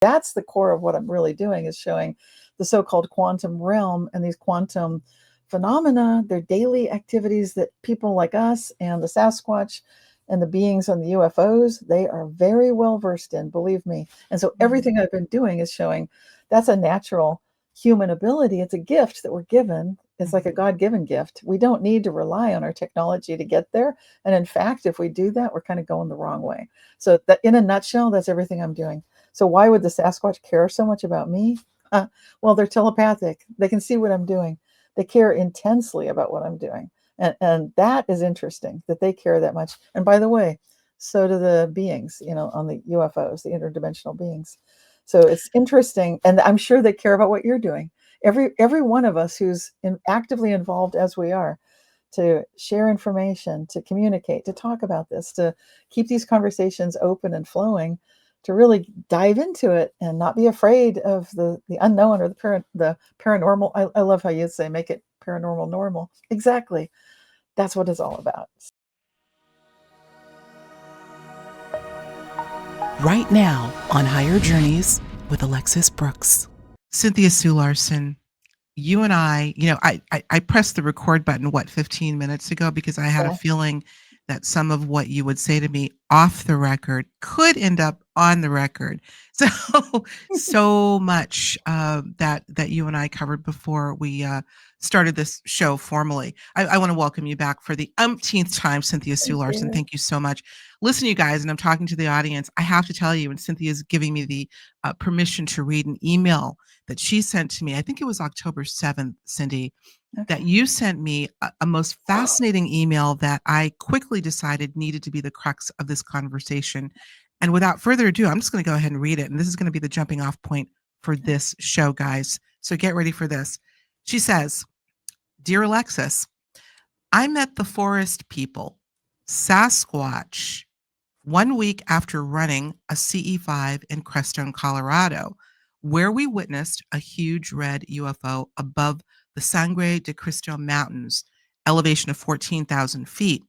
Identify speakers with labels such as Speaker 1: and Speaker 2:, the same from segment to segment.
Speaker 1: That's the core of what I'm really doing, is showing the so-called quantum realm and these quantum phenomena. They're daily activities that people like us and the Sasquatch and the beings on the UFOs, they are very well versed in, believe me. And so everything I've been doing is showing that's a natural human ability. It's a gift that we're given. It's like a God-given gift. We don't need to rely on our technology to get there. And in fact, if we do that, we're kind of going the wrong way. So that, in a nutshell, that's everything I'm doing. So why would the Sasquatch care so much about me? Well, they're telepathic. They can see what I'm doing. They care intensely about what I'm doing. And that is interesting that they care that much. And by the way, so do the beings, on the UFOs, the interdimensional beings. So it's interesting. And I'm sure they care about what you're doing. Every one of us who's actively involved as we are to share information, to communicate, to talk about this, to keep these conversations open and flowing, to really dive into it and not be afraid of the unknown or the paranormal. I love how you say, make it paranormal normal. Exactly. That's what it's all about.
Speaker 2: Right now on Higher Journeys with Alexis Brooks. Cynthia Sue Larson, you and I pressed the record button, 15 minutes ago, because I had a feeling that some of what you would say to me off the record could end up on the record. So much that you and I covered before we started this show formally. I want to welcome you back for the umpteenth time, Cynthia Sue Larson. Thank you so much. Listen, you guys, and I'm talking to the audience, I have to tell you, and Cynthia is giving me the permission to read an email that she sent to me. I think it was October 7th, Cindy, that you sent me a most fascinating email that I quickly decided needed to be the crux of this conversation. And without further ado, I'm just going to go ahead and read it. And this is going to be the jumping off point for this show, guys. So get ready for this. She says, "Dear Alexis, I met the forest people, Sasquatch, 1 week after running a CE5 in Crestone, Colorado, where we witnessed a huge red UFO above the Sangre de Cristo Mountains, elevation of 14,000 feet.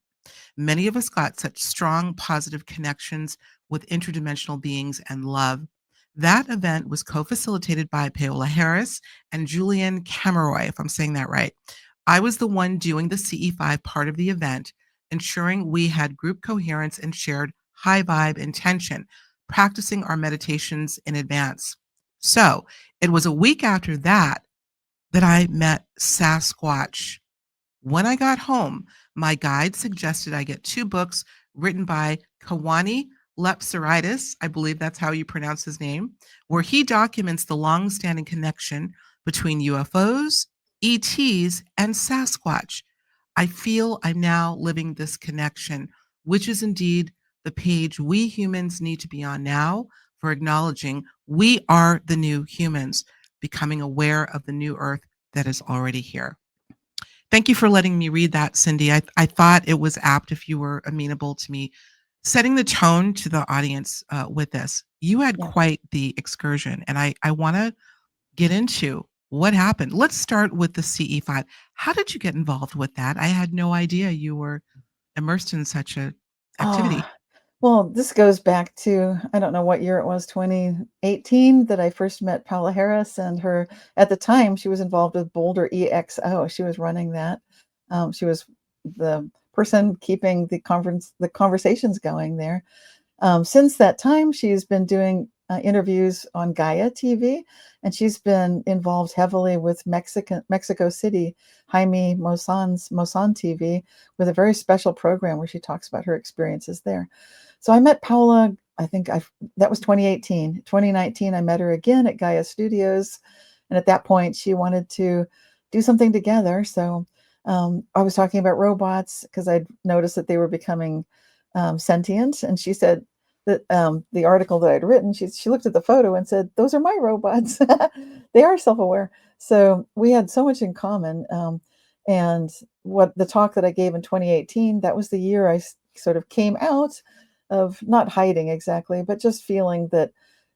Speaker 2: Many of us got such strong positive connections with interdimensional beings and love. That event was co-facilitated by Paola Harris and Julian Cameroy, if I'm saying that right. I was the one doing the CE5 part of the event, ensuring we had group coherence and shared high vibe intention, practicing our meditations in advance. So it was a week after that I met Sasquatch. When I got home, my guide suggested I get 2 books written by Kawani Lepsaritis, I believe that's how you pronounce his name, where he documents the long-standing connection between UFOs, ETs, and Sasquatch. I feel I'm now living this connection, which is indeed the page we humans need to be on now for acknowledging we are the new humans, becoming aware of the new earth that is already here." Thank you for letting me read that, Cindy. I thought it was apt if you were amenable to me setting the tone to the audience with this. You had quite the excursion, and I want to get into what happened. Let's start with the CE5. How did you get involved with that? I had no idea you were immersed in such a activity.
Speaker 1: Well, this goes back to, I don't know what year it was, 2018, that I first met Paola Harris, and her, at the time, she was involved with Boulder EXO. She was running that. She was the person keeping the conversations going there. Since that time, she's been doing interviews on Gaia TV, and she's been involved heavily with Mexico City, Jaime Maussan TV, with a very special program where she talks about her experiences there. So I met Paola, that was 2018. 2019, I met her again at Gaia Studios. And at that point, she wanted to do something together. So I was talking about robots because I'd noticed that they were becoming sentient. And she said that the article that I'd written, she looked at the photo and said, "Those are my robots." They are self-aware. So we had so much in common. And what the talk that I gave in 2018, that was the year I sort of came out of, not hiding exactly, but just feeling that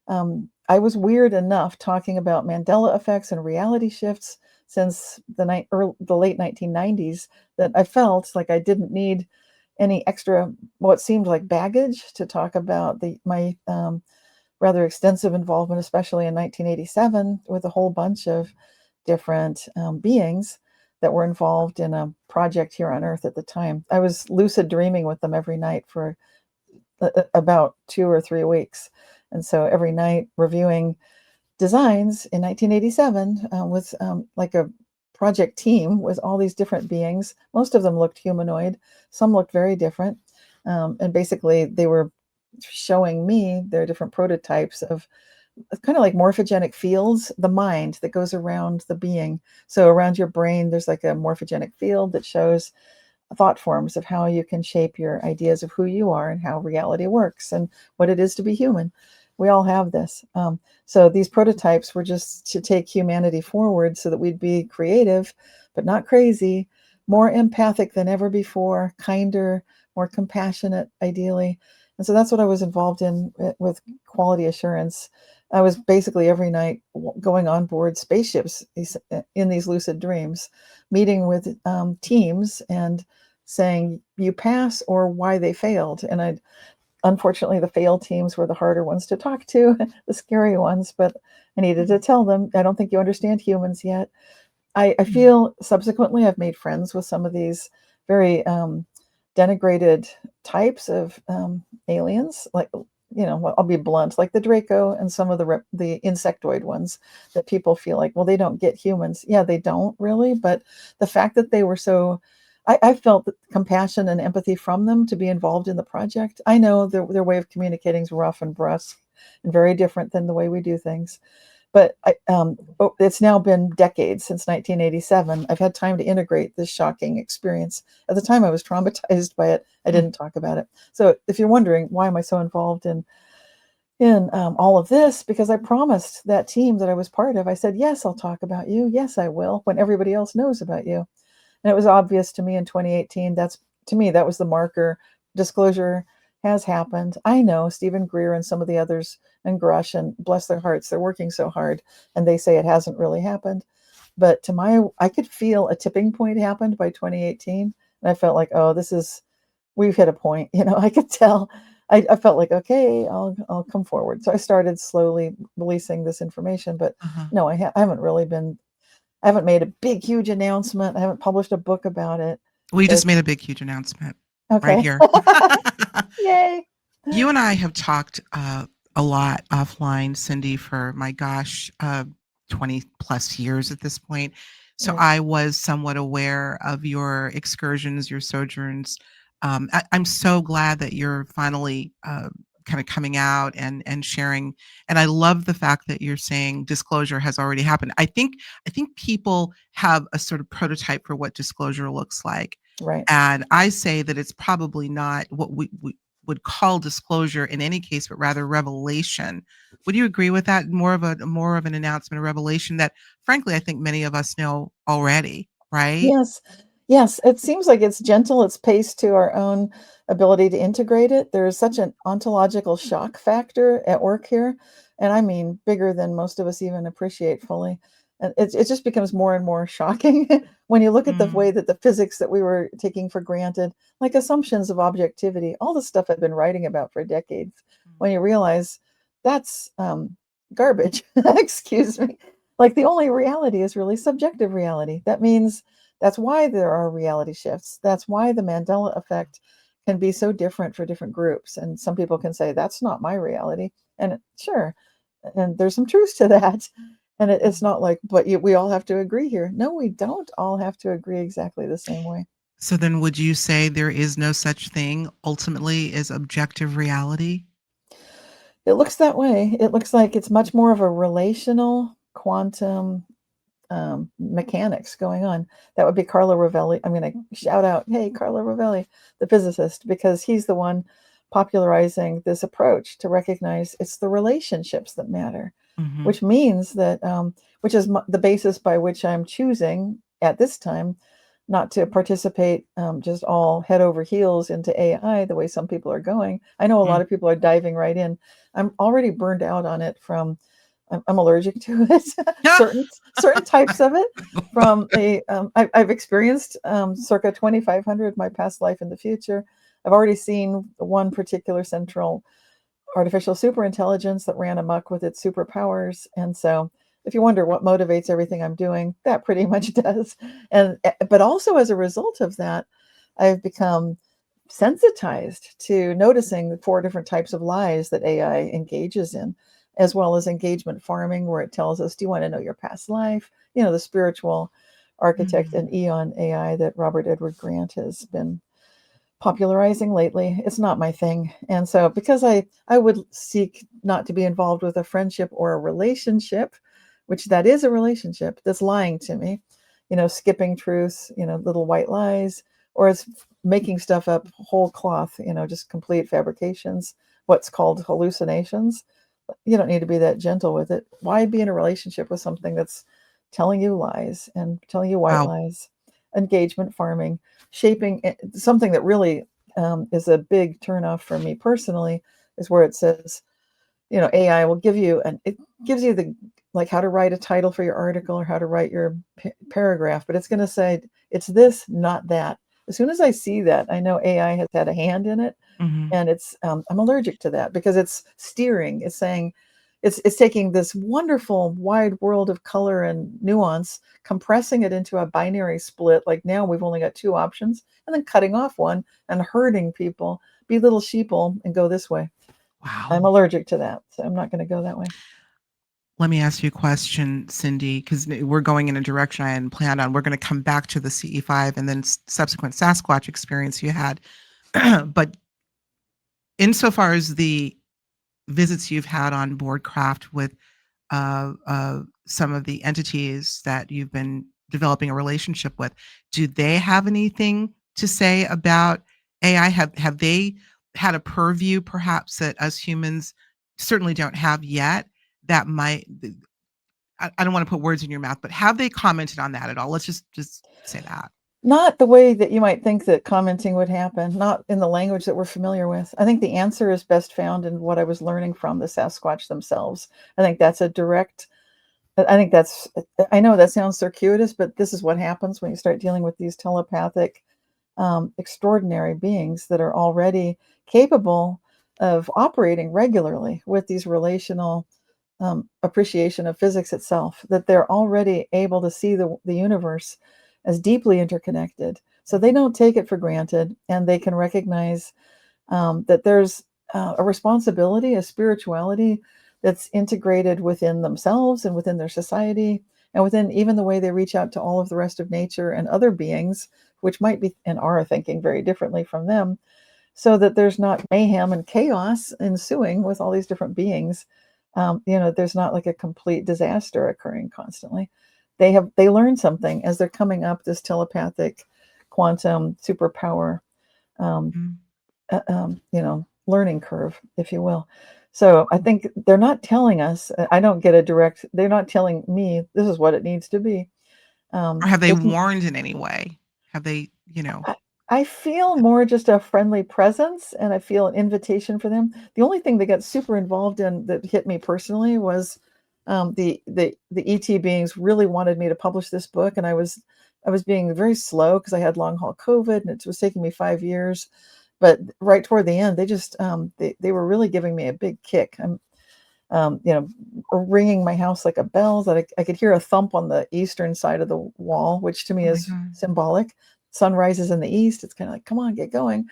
Speaker 1: I was weird enough talking about Mandela effects and reality shifts since the late 1990s that I felt like I didn't need any extra, what seemed like baggage, to talk about my rather extensive involvement, especially in 1987, with a whole bunch of different beings that were involved in a project here on Earth at the time. I was lucid dreaming with them every night for about 2 or 3 weeks. And so every night reviewing designs in 1987 with like a project team with all these different beings. Most of them looked humanoid, some looked very different. And basically, they were showing me their different prototypes of kind of like morphogenic fields, the mind that goes around the being. So around your brain, there's like a morphogenic field that shows thought forms of how you can shape your ideas of who you are and how reality works and what it is to be human. We all have this. So these prototypes were just to take humanity forward so that we'd be creative, but not crazy, more empathic than ever before, kinder, more compassionate, ideally. And so that's what I was involved in with quality assurance. I was basically every night going on board spaceships in these lucid dreams, meeting with teams and saying you pass or why they failed. And I, unfortunately, the failed teams were the harder ones to talk to, the scary ones, but I needed to tell them, I don't think you understand humans yet. I feel subsequently I've made friends with some of these very denigrated types of aliens, like, well, I'll be blunt, like the Draco and some of the insectoid ones that people feel like, well, they don't get humans. Yeah, they don't really, but the fact that they were so, I felt that compassion and empathy from them to be involved in the project. I know their way of communicating is rough and brusque and very different than the way we do things. But it's now been decades since 1987. I've had time to integrate this shocking experience. At the time, I was traumatized by it. I didn't talk about it. So if you're wondering why am I so involved in all of this, because I promised that team that I was part of, I said, yes, I'll talk about you. Yes, I will, when everybody else knows about you. And it was obvious to me in 2018. To me, that was the marker. Disclosure has happened. I know Stephen Greer and some of the others and Grush, and bless their hearts, they're working so hard and they say it hasn't really happened. But I could feel a tipping point happened by 2018. And I felt like, oh, we've hit a point. I could tell. I felt like, okay, I'll come forward. So I started slowly releasing this information, but
Speaker 2: Uh-huh.
Speaker 1: no, I haven't made a big, huge announcement. I haven't published a book about it.
Speaker 2: We just
Speaker 1: Just
Speaker 2: made a big, huge announcement right
Speaker 1: okay.
Speaker 2: here.
Speaker 1: Yay.
Speaker 2: You and I have talked a lot offline, Cindy, for my gosh, 20 plus years at this point. So
Speaker 1: Right.
Speaker 2: I was somewhat aware of your excursions, your sojourns. I'm so glad that you're finally kind of coming out and sharing. And I love the fact that you're saying disclosure has already happened. I think people have a sort of prototype for what disclosure looks like.
Speaker 1: Right.
Speaker 2: And I say that it's probably not what we would call disclosure in any case, but rather revelation. Would you agree with that? More of an announcement, a revelation that, frankly, I think many of us know already, right?
Speaker 1: Yes. Yes. It seems like it's gentle, it's paced to our own ability to integrate it. There is such an ontological shock factor at work here. And I mean, bigger than most of us even appreciate fully. And it just becomes more and more shocking when you look at the
Speaker 2: Mm,
Speaker 1: way that the physics that we were taking for granted, like assumptions of objectivity, all the stuff I've been writing about for decades, when you realize that's garbage, excuse me. Like the only reality is really subjective reality. That means that's why there are reality shifts. That's why the Mandela effect can be so different for different groups. And some people can say, that's not my reality. And sure, and there's some truth to that. And it's
Speaker 2: mm.
Speaker 1: not like, but we all have to agree here. No, we don't all have to agree exactly the same way.
Speaker 2: So then would you say there is no such thing ultimately as objective reality?
Speaker 1: It looks that way. It looks like it's much more of a relational quantum mechanics going on. That would be Carlo Rovelli. I'm going to shout out, hey, Carlo Rovelli, the physicist, because he's the one popularizing this approach to recognize it's the relationships that matter,
Speaker 2: Mhm.
Speaker 1: which means that, which is the basis by which I'm choosing at this time not to participate just all head over heels into AI the way some people are going. I know a lot
Speaker 2: Mm.
Speaker 1: of people are diving right in. I'm already burned out on it from I'm allergic to it. certain types of it. I've experienced circa 2,500 my past life in the future. I've already seen one particular central artificial superintelligence that ran amok with its superpowers. And so, if you wonder what motivates everything I'm doing, that pretty much does. And but also as a result of that, I've become sensitized to noticing the four different types of lies that AI engages in, as well as engagement farming, where it tells us, do you want to know your past life? You know, the spiritual architect
Speaker 2: Mm.
Speaker 1: and Eon AI that Robert Edward Grant has been popularizing lately. It's not my thing. And so because I would seek not to be involved with a friendship or a relationship, which that is a relationship that's lying to me, you know, skipping truths, you know, little white lies, or it's making stuff up whole cloth, you know, just complete fabrications, what's called hallucinations. You don't need to be that gentle with it. Why be in a relationship with something that's telling you lies and telling you white
Speaker 2: Wow.
Speaker 1: lies? Engagement farming, shaping something that really is a big turnoff for me personally is where it says, you know, AI will give you, and it gives you the, like, how to write a title for your article or how to write your paragraph, but it's going to say it's this, not that. As soon as I see that, I know AI has had a hand in it,
Speaker 2: Mhm.
Speaker 1: and it's I'm allergic to that because it's steering. It's saying it's taking this wonderful wide world of color and nuance, compressing it into a binary split. Like now we've only got two options, and then cutting off one and herding people. Be little sheeple and go this way. I'm
Speaker 2: Wow.
Speaker 1: allergic to that, so I'm not going to go that way.
Speaker 2: Let me ask you a question, Cindy, because we're going in a direction I hadn't planned on. We're going to come back to the CE5 and then subsequent Sasquatch experience you had. But insofar as the visits you've had on board craft with some of the entities that you've been developing a relationship with, do they have anything to say about AI? Have they had a purview perhaps that us humans certainly don't have yet that might I don't want to put words in your mouth, but have they commented on that at all? Let's just say that.
Speaker 1: Not the way that you might think that commenting would happen, not in the language that we're familiar with. I think the answer is best found in what I was learning from the Sasquatch themselves. I think that's a direct I think that's I know that sounds circuitous, but this is what happens when you start dealing with these telepathic, extraordinary beings that are already capable of operating regularly with these relational appreciation of physics itself, that they're already able to see the universe as deeply interconnected. So they don't take it for granted, and they can recognize that there's a responsibility, a spirituality that's integrated within themselves and within their society, and within even the way they reach out to all of the rest of nature and other beings, which might be and are thinking very differently from them, so that there's not mayhem and chaos ensuing with all these different beings. You know, there's not like a complete disaster occurring constantly. They learn something as they're coming up this telepathic quantum superpower, um,
Speaker 2: Mm.
Speaker 1: you know, learning curve, if you will. So I think they're not telling us. I don't get a direct. They're not telling me this is what it needs to be.
Speaker 2: Or have they
Speaker 1: It's
Speaker 2: warned in any way? Have they,
Speaker 1: I I feel more just a friendly presence, and I feel an invitation for them. The only thing they got super involved in that hit me personally was, the ET beings really wanted me to publish this book, and I was being very slow because I had long haul COVID, and it was taking me 5 years. But right toward the end, they just, they were really giving me a big kick. You know, ringing my house like a bell, that I could hear a thump on the eastern side of the wall, which to me
Speaker 2: Oh my
Speaker 1: is
Speaker 2: god.
Speaker 1: symbolic. Sun rises in the east. It's kind of like, come on, get going.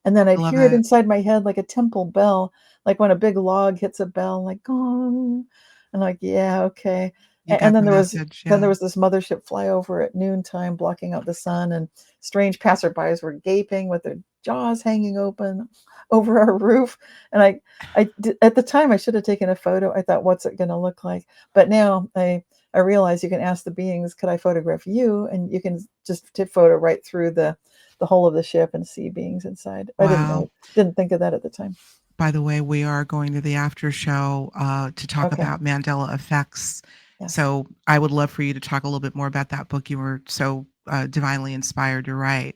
Speaker 1: And then
Speaker 2: I
Speaker 1: I'd
Speaker 2: love
Speaker 1: hear it
Speaker 2: it.
Speaker 1: inside my head like a temple bell, like when a big log hits a bell, like gong. And like, yeah, okay.
Speaker 2: You
Speaker 1: And
Speaker 2: got
Speaker 1: then
Speaker 2: the
Speaker 1: there was
Speaker 2: message,
Speaker 1: then there
Speaker 2: yeah.
Speaker 1: was this mothership flyover at noontime, blocking out the sun, and strange passerbys were gaping with their jaws hanging open over our roof. And at the time I should have taken a photo. I thought, what's it going to look like? But now I realize you can ask the beings, could I photograph you? And you can just take photo right through the whole of the ship and see beings inside. I
Speaker 2: Wow.
Speaker 1: didn't think of that at the time.
Speaker 2: By the way, we are going to the after show, to talk
Speaker 1: Okay.
Speaker 2: about Mandela effects.
Speaker 1: Yes.
Speaker 2: So I would love for you to talk a little bit more about that book you were so, divinely inspired to write.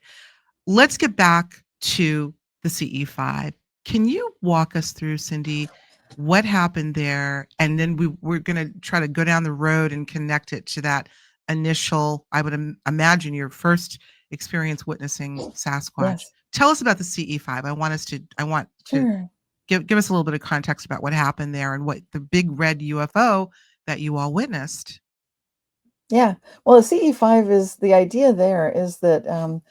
Speaker 2: Let's get back to the CE5. Can you walk us through, Cindy, what happened there? And then we're gonna try to go down the road and connect it to that initial, I would imagine your first experience witnessing Sasquatch.
Speaker 1: Yes.
Speaker 2: Tell us about the CE5. I want to
Speaker 1: Sure.
Speaker 2: give us a little bit of context about what happened there and what the big red UFO that you all witnessed.
Speaker 1: Yeah. Well, the CE5 is the idea there is that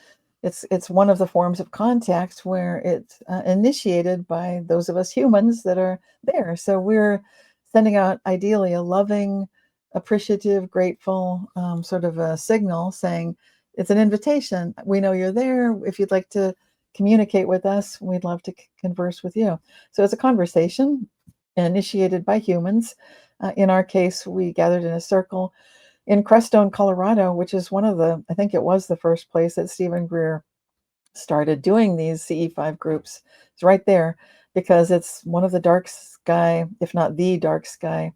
Speaker 1: it's one of the forms of contact where it's initiated by those of us humans that are there. So we're sending out ideally a loving, appreciative, grateful sort of a signal saying it's an invitation. We know you're there. If you'd like to communicate with us, we'd love to converse with you. So it's a conversation initiated by humans. In our case, we gathered in a circle in Crestone, Colorado, which is one of the, I think it was the first place that Stephen Greer started doing these CE5 groups. It's right there because it's one of the dark sky, if not the dark sky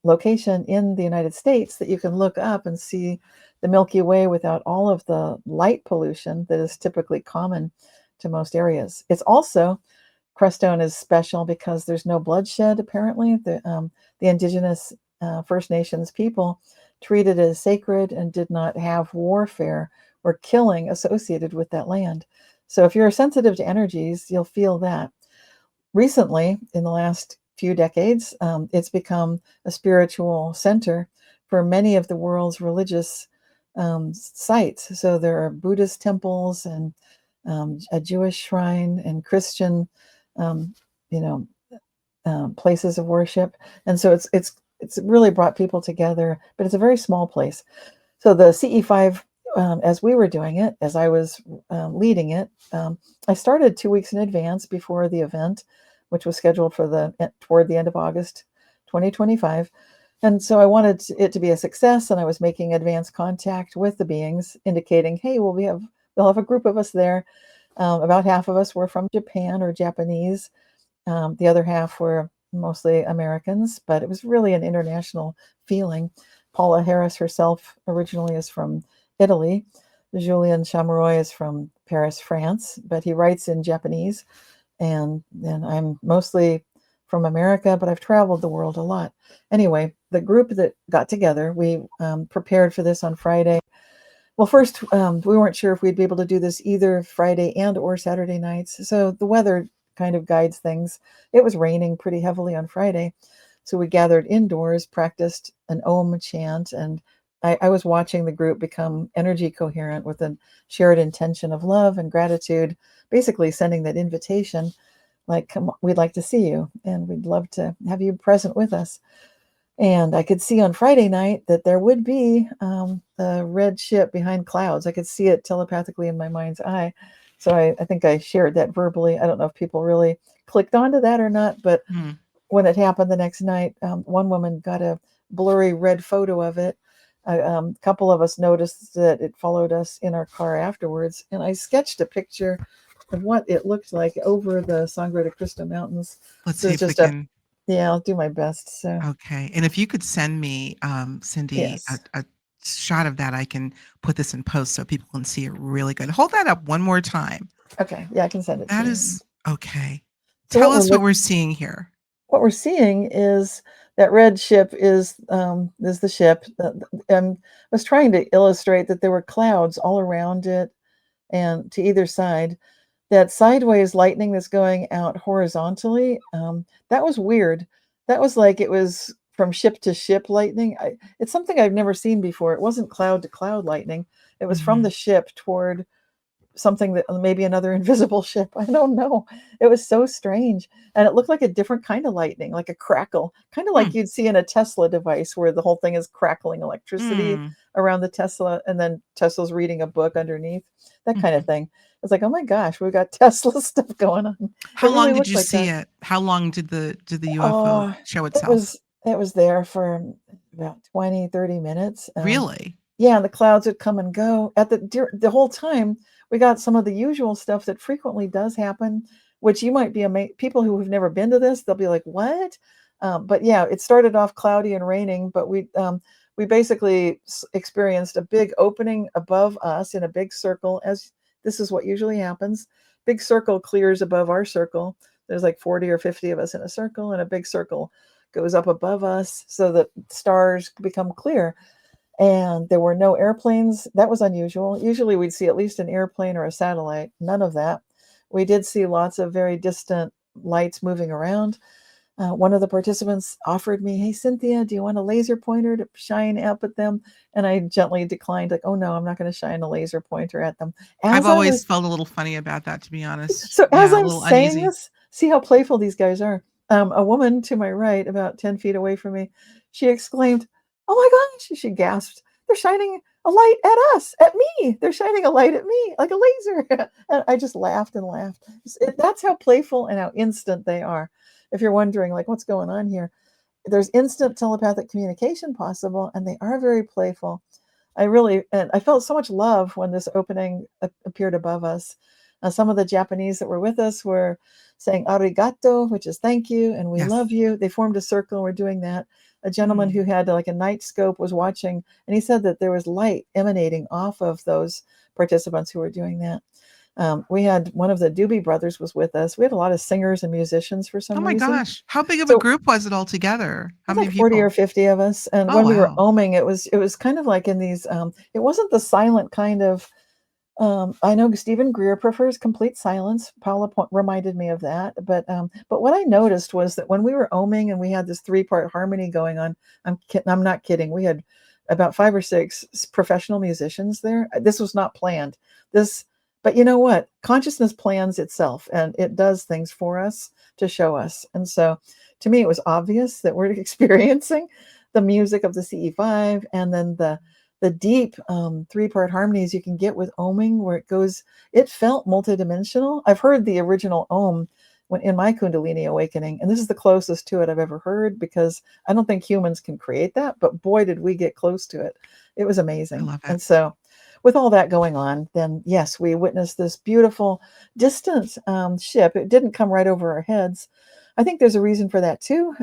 Speaker 1: location in the United States that you can look up and see the Milky Way without all of the light pollution that is typically common to most areas. It's also, Crestone is special because there's no bloodshed, apparently. The indigenous First Nations people treated it as sacred and did not have warfare or killing associated with that land. So if you're sensitive to energies, you'll feel that. Recently, in the last few decades, it's become a spiritual center for many of the world's religious sites. So there are Buddhist temples and a Jewish shrine and Christian, um, you know, places of worship, and so it's really brought people together. But it's a very small place. So the CE5, as we were doing it, as I was leading it, I started 2 weeks in advance before the event, which was scheduled for toward the end of August, 2025. And so I wanted it to be a success, and I was making advance contact with the beings, indicating, "Hey, we'll have a group of us there. About half of us were from Japan or Japanese. The other half were mostly Americans, but it was really an international feeling. Paula Harris herself originally is from Italy. Julien Chameroy is from Paris, France, but he writes in Japanese. And I'm mostly from America, but I've traveled the world a lot. Anyway, the group that got together, we prepared for this on Friday. Well, first, we weren't sure if we'd be able to do this either Friday and or Saturday nights. So the weather kind of guides things. It was raining pretty heavily on Friday. So we gathered indoors, practiced an Om chant, and I was watching the group become energy coherent with a shared intention of love and gratitude, basically sending that invitation like, come on, we'd like to see you and we'd love to have you present with us. And I could see on Friday night that there would be a red ship behind clouds. I could see it telepathically in my mind's eye. So I think I shared that verbally. I don't know if people really clicked onto that or not, but when it happened the next night, one woman got a blurry red photo of it. A couple of us noticed that it followed us in our car afterwards, and I sketched a picture of what it looked like over the Sangre de Cristo Mountains.
Speaker 2: Let's
Speaker 1: So
Speaker 2: see
Speaker 1: it's
Speaker 2: if we
Speaker 1: just a,
Speaker 2: can.
Speaker 1: yeah, I'll do my best. So
Speaker 2: Okay. And if you could send me, Cindy,
Speaker 1: yes.
Speaker 2: a shot of that, I can put this in post so people can see it really good. Hold that up one more time.
Speaker 1: Okay. Yeah, I can send it to
Speaker 2: That
Speaker 1: you.
Speaker 2: is okay.
Speaker 1: So
Speaker 2: Tell us what we're seeing here.
Speaker 1: what we're seeing is that red ship is the ship. I was trying to illustrate that there were clouds all around it and to either side. That sideways lightning that's going out horizontally, that was weird. That was like it was from ship to ship lightning. It's something I've never seen before. It wasn't cloud to cloud lightning. It was from
Speaker 2: Mhm.
Speaker 1: the ship toward something that maybe another invisible ship. I don't know. It was so strange. And it looked like a different kind of lightning, like a crackle, kind of like
Speaker 2: Hmm.
Speaker 1: you'd see in a Tesla device where the whole thing is crackling electricity
Speaker 2: Mm.
Speaker 1: around the Tesla and then Tesla's reading a book underneath, that kind of
Speaker 2: Mhm.
Speaker 1: thing. It's like, oh my gosh, we've got Tesla stuff going on. It
Speaker 2: How long
Speaker 1: really
Speaker 2: did
Speaker 1: looked
Speaker 2: you
Speaker 1: like
Speaker 2: see
Speaker 1: that.
Speaker 2: it? How long did the UFO
Speaker 1: Oh,
Speaker 2: show
Speaker 1: it
Speaker 2: itself?
Speaker 1: was it was there for about 20, 30 minutes.
Speaker 2: Really?
Speaker 1: Yeah, and the clouds would come and go. The whole time, we got some of the usual stuff that frequently does happen, which you might be people who have never been to this, they'll be like, "What?" But yeah, it started off cloudy and raining, but we basically experienced a big opening above us in a big circle, as this is what usually happens. Big circle clears above our circle. There's like 40 or 50 of us in a circle, and a big circle goes up above us so that stars become clear, and there were no airplanes. That was unusual. Usually we'd see at least an airplane or a satellite. None of that. We did see lots of very distant lights moving around. One of the participants offered me, "Hey, Cynthia, do you want a laser pointer to shine up at them?" And I gently declined, like, "Oh, no, I'm not going to shine a laser pointer at them."
Speaker 2: I've
Speaker 1: As I
Speaker 2: always
Speaker 1: was
Speaker 2: felt a little funny about that, to be honest.
Speaker 1: so as
Speaker 2: Yeah, a
Speaker 1: I'm
Speaker 2: little
Speaker 1: saying
Speaker 2: uneasy.
Speaker 1: this, see how playful these guys are. A woman to my right, about 10 feet away from me, she exclaimed, "Oh my gosh," she gasped, "they're shining a light at us, at me. They're shining a light at me like a laser." And I just laughed and laughed. That's how playful and how instant they are. If you're wondering, like, what's going on here, there's instant telepathic communication possible, and they are very playful. And I felt so much love when this opening appeared above us. Some of the Japanese that were with us were saying arigato, which is thank you, and we
Speaker 2: Yes.
Speaker 1: love you. They formed a circle. We're doing that. A gentleman
Speaker 2: Mm.
Speaker 1: who had like a night scope was watching, and he said that there was light emanating off of those participants who were doing that. We had one of the Doobie Brothers was with us. We had a lot of singers and musicians for
Speaker 2: Oh
Speaker 1: some
Speaker 2: my
Speaker 1: reason.
Speaker 2: gosh. How big of a
Speaker 1: So
Speaker 2: group was it altogether? How
Speaker 1: was
Speaker 2: many
Speaker 1: like 40 or
Speaker 2: people?
Speaker 1: 50 of us, and
Speaker 2: Oh,
Speaker 1: when we were
Speaker 2: wow.
Speaker 1: oming, it was kind of like in these, it wasn't the silent kind of, I know Stephen Greer prefers complete silence. Paula reminded me of that, but what I noticed was that when we were oming and we had this three-part harmony going on, I'm not kidding, we had about 5 or 6 professional musicians there. This was not planned. This But you know what? Consciousness plans itself, and it does things for us to show us. And so to me, it was obvious that we're experiencing the music of the CE5, and then the deep three-part harmonies you can get with oming, where it felt multidimensional. I've heard the original om when in my Kundalini awakening, and this is the closest to it I've ever heard, because I don't think humans can create that, but boy, did we get close to it. It was
Speaker 2: I
Speaker 1: amazing.
Speaker 2: love it.
Speaker 1: And so, with all that going on, then yes, we witnessed this beautiful distant ship. It didn't come right over our heads. I think there's a reason for that too.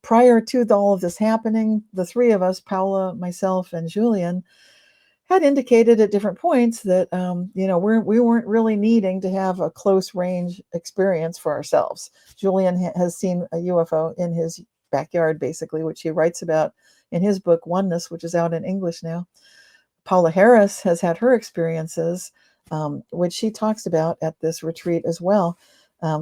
Speaker 1: Prior to all of this happening, the three of us, Paula, myself, and Julian, had indicated at different points that we weren't really needing to have a close range experience for ourselves. Julian has seen a UFO in his backyard, basically, which he writes about in his book Oneness, which is out in English now. Paula Harris has had her experiences, which she talks about at this retreat as well,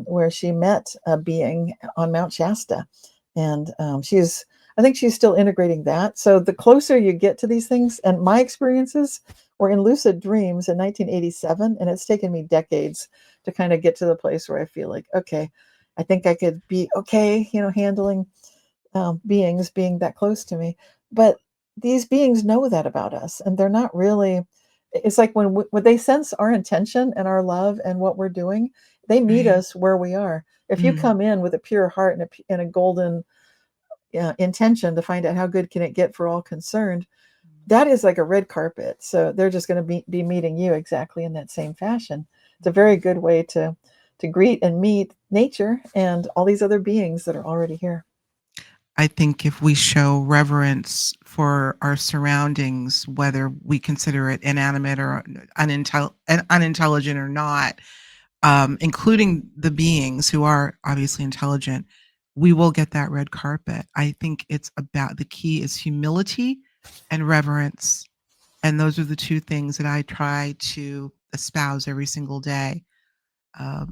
Speaker 1: where she met a being on Mount Shasta, and I think she's still integrating that. So the closer you get to these things, and my experiences were in lucid dreams in 1987, and it's taken me decades to kind of get to the place where I feel like, okay, I think I could be okay, handling beings being that close to me. But these beings know that about us, and they're not really. It's like when they sense our intention and our love and what we're doing, they meet
Speaker 2: Right.
Speaker 1: us where we are. If you
Speaker 2: Mm.
Speaker 1: come in with a pure heart and a golden intention to find out how good can it get for all concerned, that is like a red carpet. So they're just going to be meeting you exactly in that same fashion. It's a very good way to greet and meet nature and all these other beings that are already here.
Speaker 2: I think if we show reverence for our surroundings, whether we consider it inanimate or unintelligent or not, including the beings who are obviously intelligent, we will get that red carpet. I think it's about the key is humility and reverence. And those are the two things that I try to espouse every single day.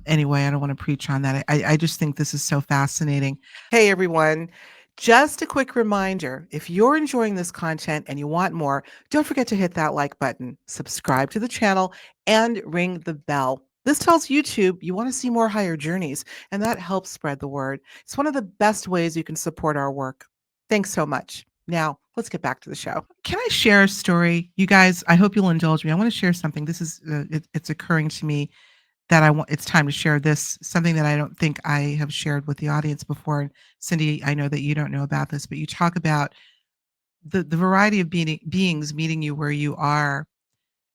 Speaker 2: Anyway, I don't want to preach on that. I just think this is so fascinating. Hey, everyone. Just a quick reminder, if you're enjoying this content and you want more, don't forget to hit that like button, subscribe to the channel, and ring the bell. This tells YouTube you want to see more higher journeys, and that helps spread the word. It's one of the best ways you can support our work. Thanks so much. Now, let's get back to the show. Can I share a story? You guys, I hope you'll indulge me. I want to share something. This is it's occurring to me that I want it's time to share this, something that I don't think I have shared with the audience before. And Cindy, I know that you don't know about this, but you talk about the variety of beings meeting you where you are,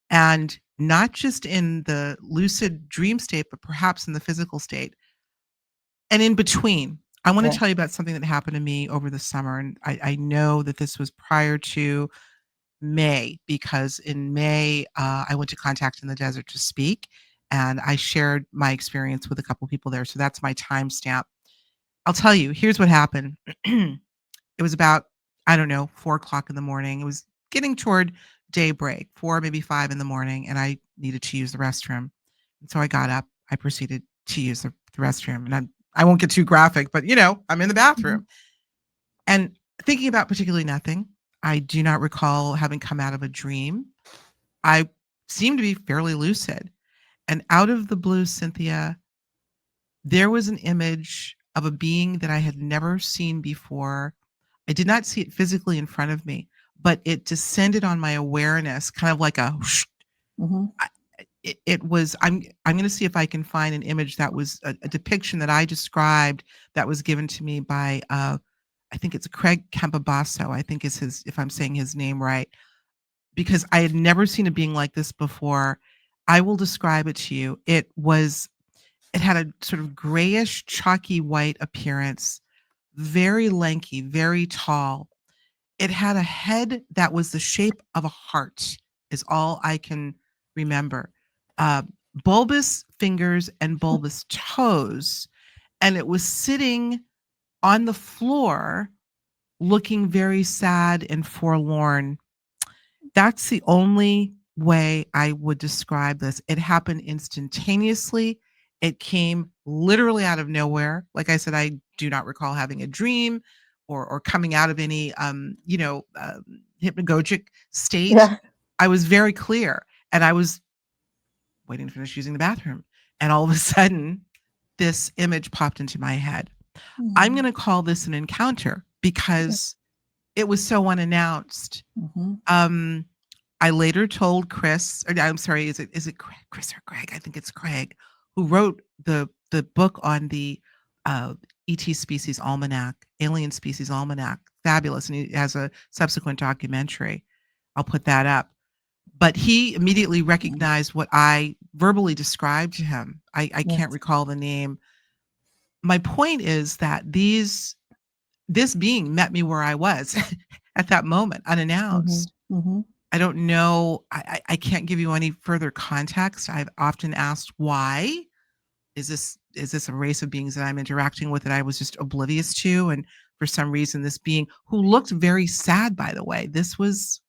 Speaker 2: and not just in the lucid dream state, but perhaps in the physical state and in between. I want to
Speaker 1: Right.
Speaker 2: tell you about something that happened to me over the summer. And I know that this was prior to May, because in May, I went to Contact in the Desert to speak, and I shared my experience with a couple people there. So that's my timestamp. I'll tell you, here's what happened. It was about, I don't know, 4 o'clock in the morning. It was getting toward daybreak, 4, maybe 5 in the morning, and I needed to use the restroom. And so I got up. I proceeded to use the the restroom, and I won't get too graphic, but I'm in the
Speaker 1: Mhm.
Speaker 2: bathroom and thinking about particularly nothing. I do not recall having come out of a dream. I seem to be fairly lucid. And out of the blue, Cynthia, there was an image of a being that I had never seen before. I did not see it physically in front of me, but it descended on my awareness, kind of like a whoosh.
Speaker 1: Mhm.
Speaker 2: I it was I'm gonna see if I can find an image that was a depiction that I described that was given to me by, I think it's Craig Campobasso, I think is his if I'm saying his name right, because I had never seen a being like this before. I will describe it to you. It had a sort of grayish, chalky white appearance, very lanky, very tall. It had a head that was the shape of a heart, is all I can remember. Uh, Bulbous fingers and bulbous toes, and it was sitting on the floor looking very sad and forlorn. That's the only way I would describe this. It happened instantaneously. It came literally out of nowhere. Like I said, I do not recall having a dream or coming out of any hypnagogic state.
Speaker 1: Yeah.
Speaker 2: I was very clear and I was waiting to finish using the bathroom. And all of a sudden, this image popped into my head. I'm going
Speaker 1: Mhm.
Speaker 2: to call this an encounter
Speaker 1: Sure.
Speaker 2: because it was so unannounced.
Speaker 1: Mhm.
Speaker 2: Um, I later told Chris, or I'm sorry, is it Chris or Greg? I think it's Craig, who wrote the book on the ET species almanac, alien species almanac. Fabulous, and he has a subsequent documentary. I'll put that up. But he immediately
Speaker 1: Mhm.
Speaker 2: recognized what I verbally described to him. I can't
Speaker 1: Yes.
Speaker 2: recall the name. My point is that this being met me where I was at that moment,
Speaker 1: Mhm.
Speaker 2: unannounced.
Speaker 1: Mhm.
Speaker 2: I don't know. I can't give you any further context. I've often asked why. Is this a race of beings that I'm interacting with that I was just oblivious to? And for some reason, this being who looked very sad, by the way, this was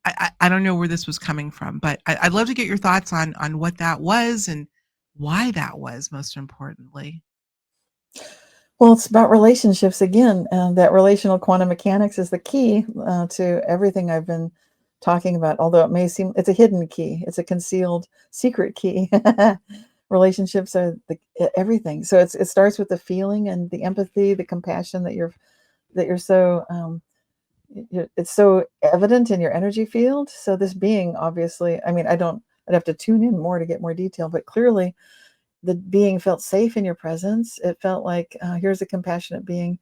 Speaker 2: I don't know where this was coming from, but I'd love to get your thoughts on what that was and why that was, most importantly.
Speaker 1: Well, it's about relationships again, and that relational quantum mechanics is the key to everything I've been talking about. Although it may seem it's a hidden key, it's a concealed secret key. Relationships are everything. So it starts with the feeling and the empathy, the compassion that you're so it's so evident in your energy field. So this being, obviously, I mean, I'd have to tune in more to get more detail, but clearly the being felt safe in your presence. It felt like, here's a compassionate being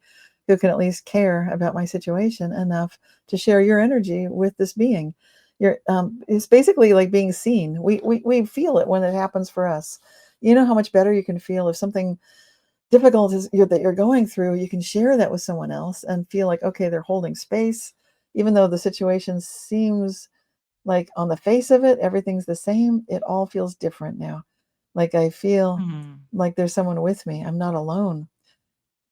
Speaker 1: who can at least care about my situation enough to share your energy with this being. It's basically like being seen. We feel it when it happens for us. You know how much better you can feel if something difficult that you're going through. You can share that with someone else and feel like, okay, they're holding space, even though the situation seems like on the face of it, everything's the same. It all feels different now. Like I feel
Speaker 2: Hmm.
Speaker 1: like there's someone with me. I'm not alone.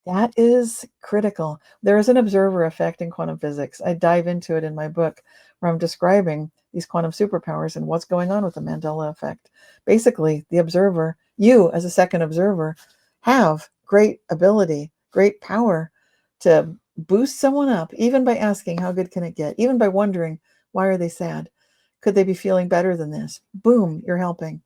Speaker 1: That is critical. There is an observer effect in quantum physics. I dive into it in my book where I'm describing these quantum superpowers and what's going on with the Mandela effect. Basically, the observer, you as a second observer, have great ability, great power to boost someone up, even by asking, how good can it get? Even by wondering, why are they sad? Could they be feeling better than this? Boom, you're helping.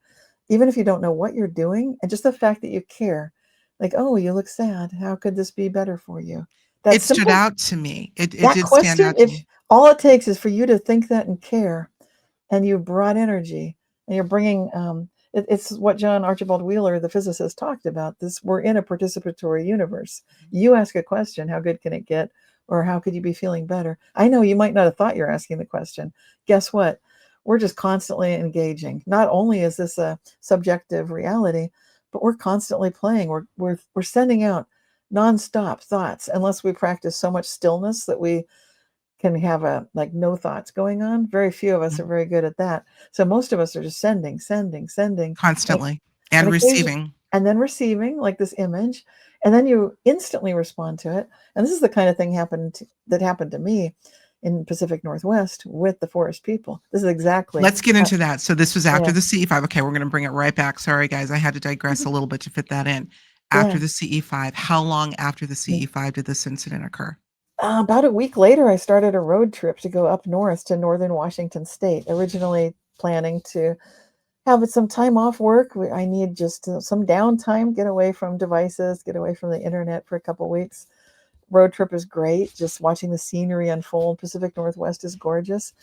Speaker 1: Even if you don't know what you're doing, and just the fact that you care, like, oh, you look sad. How could this be better for you? That
Speaker 2: It stood
Speaker 1: simple,
Speaker 2: out to me. It
Speaker 1: that
Speaker 2: did stand
Speaker 1: question,
Speaker 2: out to
Speaker 1: if
Speaker 2: me.
Speaker 1: all it takes is for you to think that and care, and you brought energy, and you're bringing, it's what John Archibald Wheeler, the physicist, talked about. This, we're in a participatory universe. You ask a question, how good can it get? Or how could you be feeling better? I know you might not have thought you're asking the question. Guess what? We're just constantly engaging. Not only is this a subjective reality, but we're constantly playing. We're sending out nonstop thoughts, unless we practice so much stillness that we can have a like no thoughts going on. Very few of us are
Speaker 2: Mhm.
Speaker 1: very good at that. So most of us are just sending, sending, sending, and,
Speaker 2: Constantly
Speaker 1: and
Speaker 2: and
Speaker 1: occasionally,
Speaker 2: receiving.
Speaker 1: and then receiving like this image, and then you instantly respond to it. And this is the kind of thing that happened to me. in Pacific Northwest with the forest people. This is exactly
Speaker 2: Let's get into that. So this was after
Speaker 1: yeah.
Speaker 2: the CE5. Okay, we're going to bring it right back. Sorry, guys, I had to digress a little bit to fit that in. After
Speaker 1: Yeah.
Speaker 2: the CE5, how long after the CE5 did this incident occur?
Speaker 1: About a week later, I started a road trip to go up north to northern Washington State, originally planning to have some time off work. I need just some downtime, get away from devices, get away from the internet for a couple weeks. Road trip is great, just watching the scenery unfold. Pacific Northwest is gorgeous.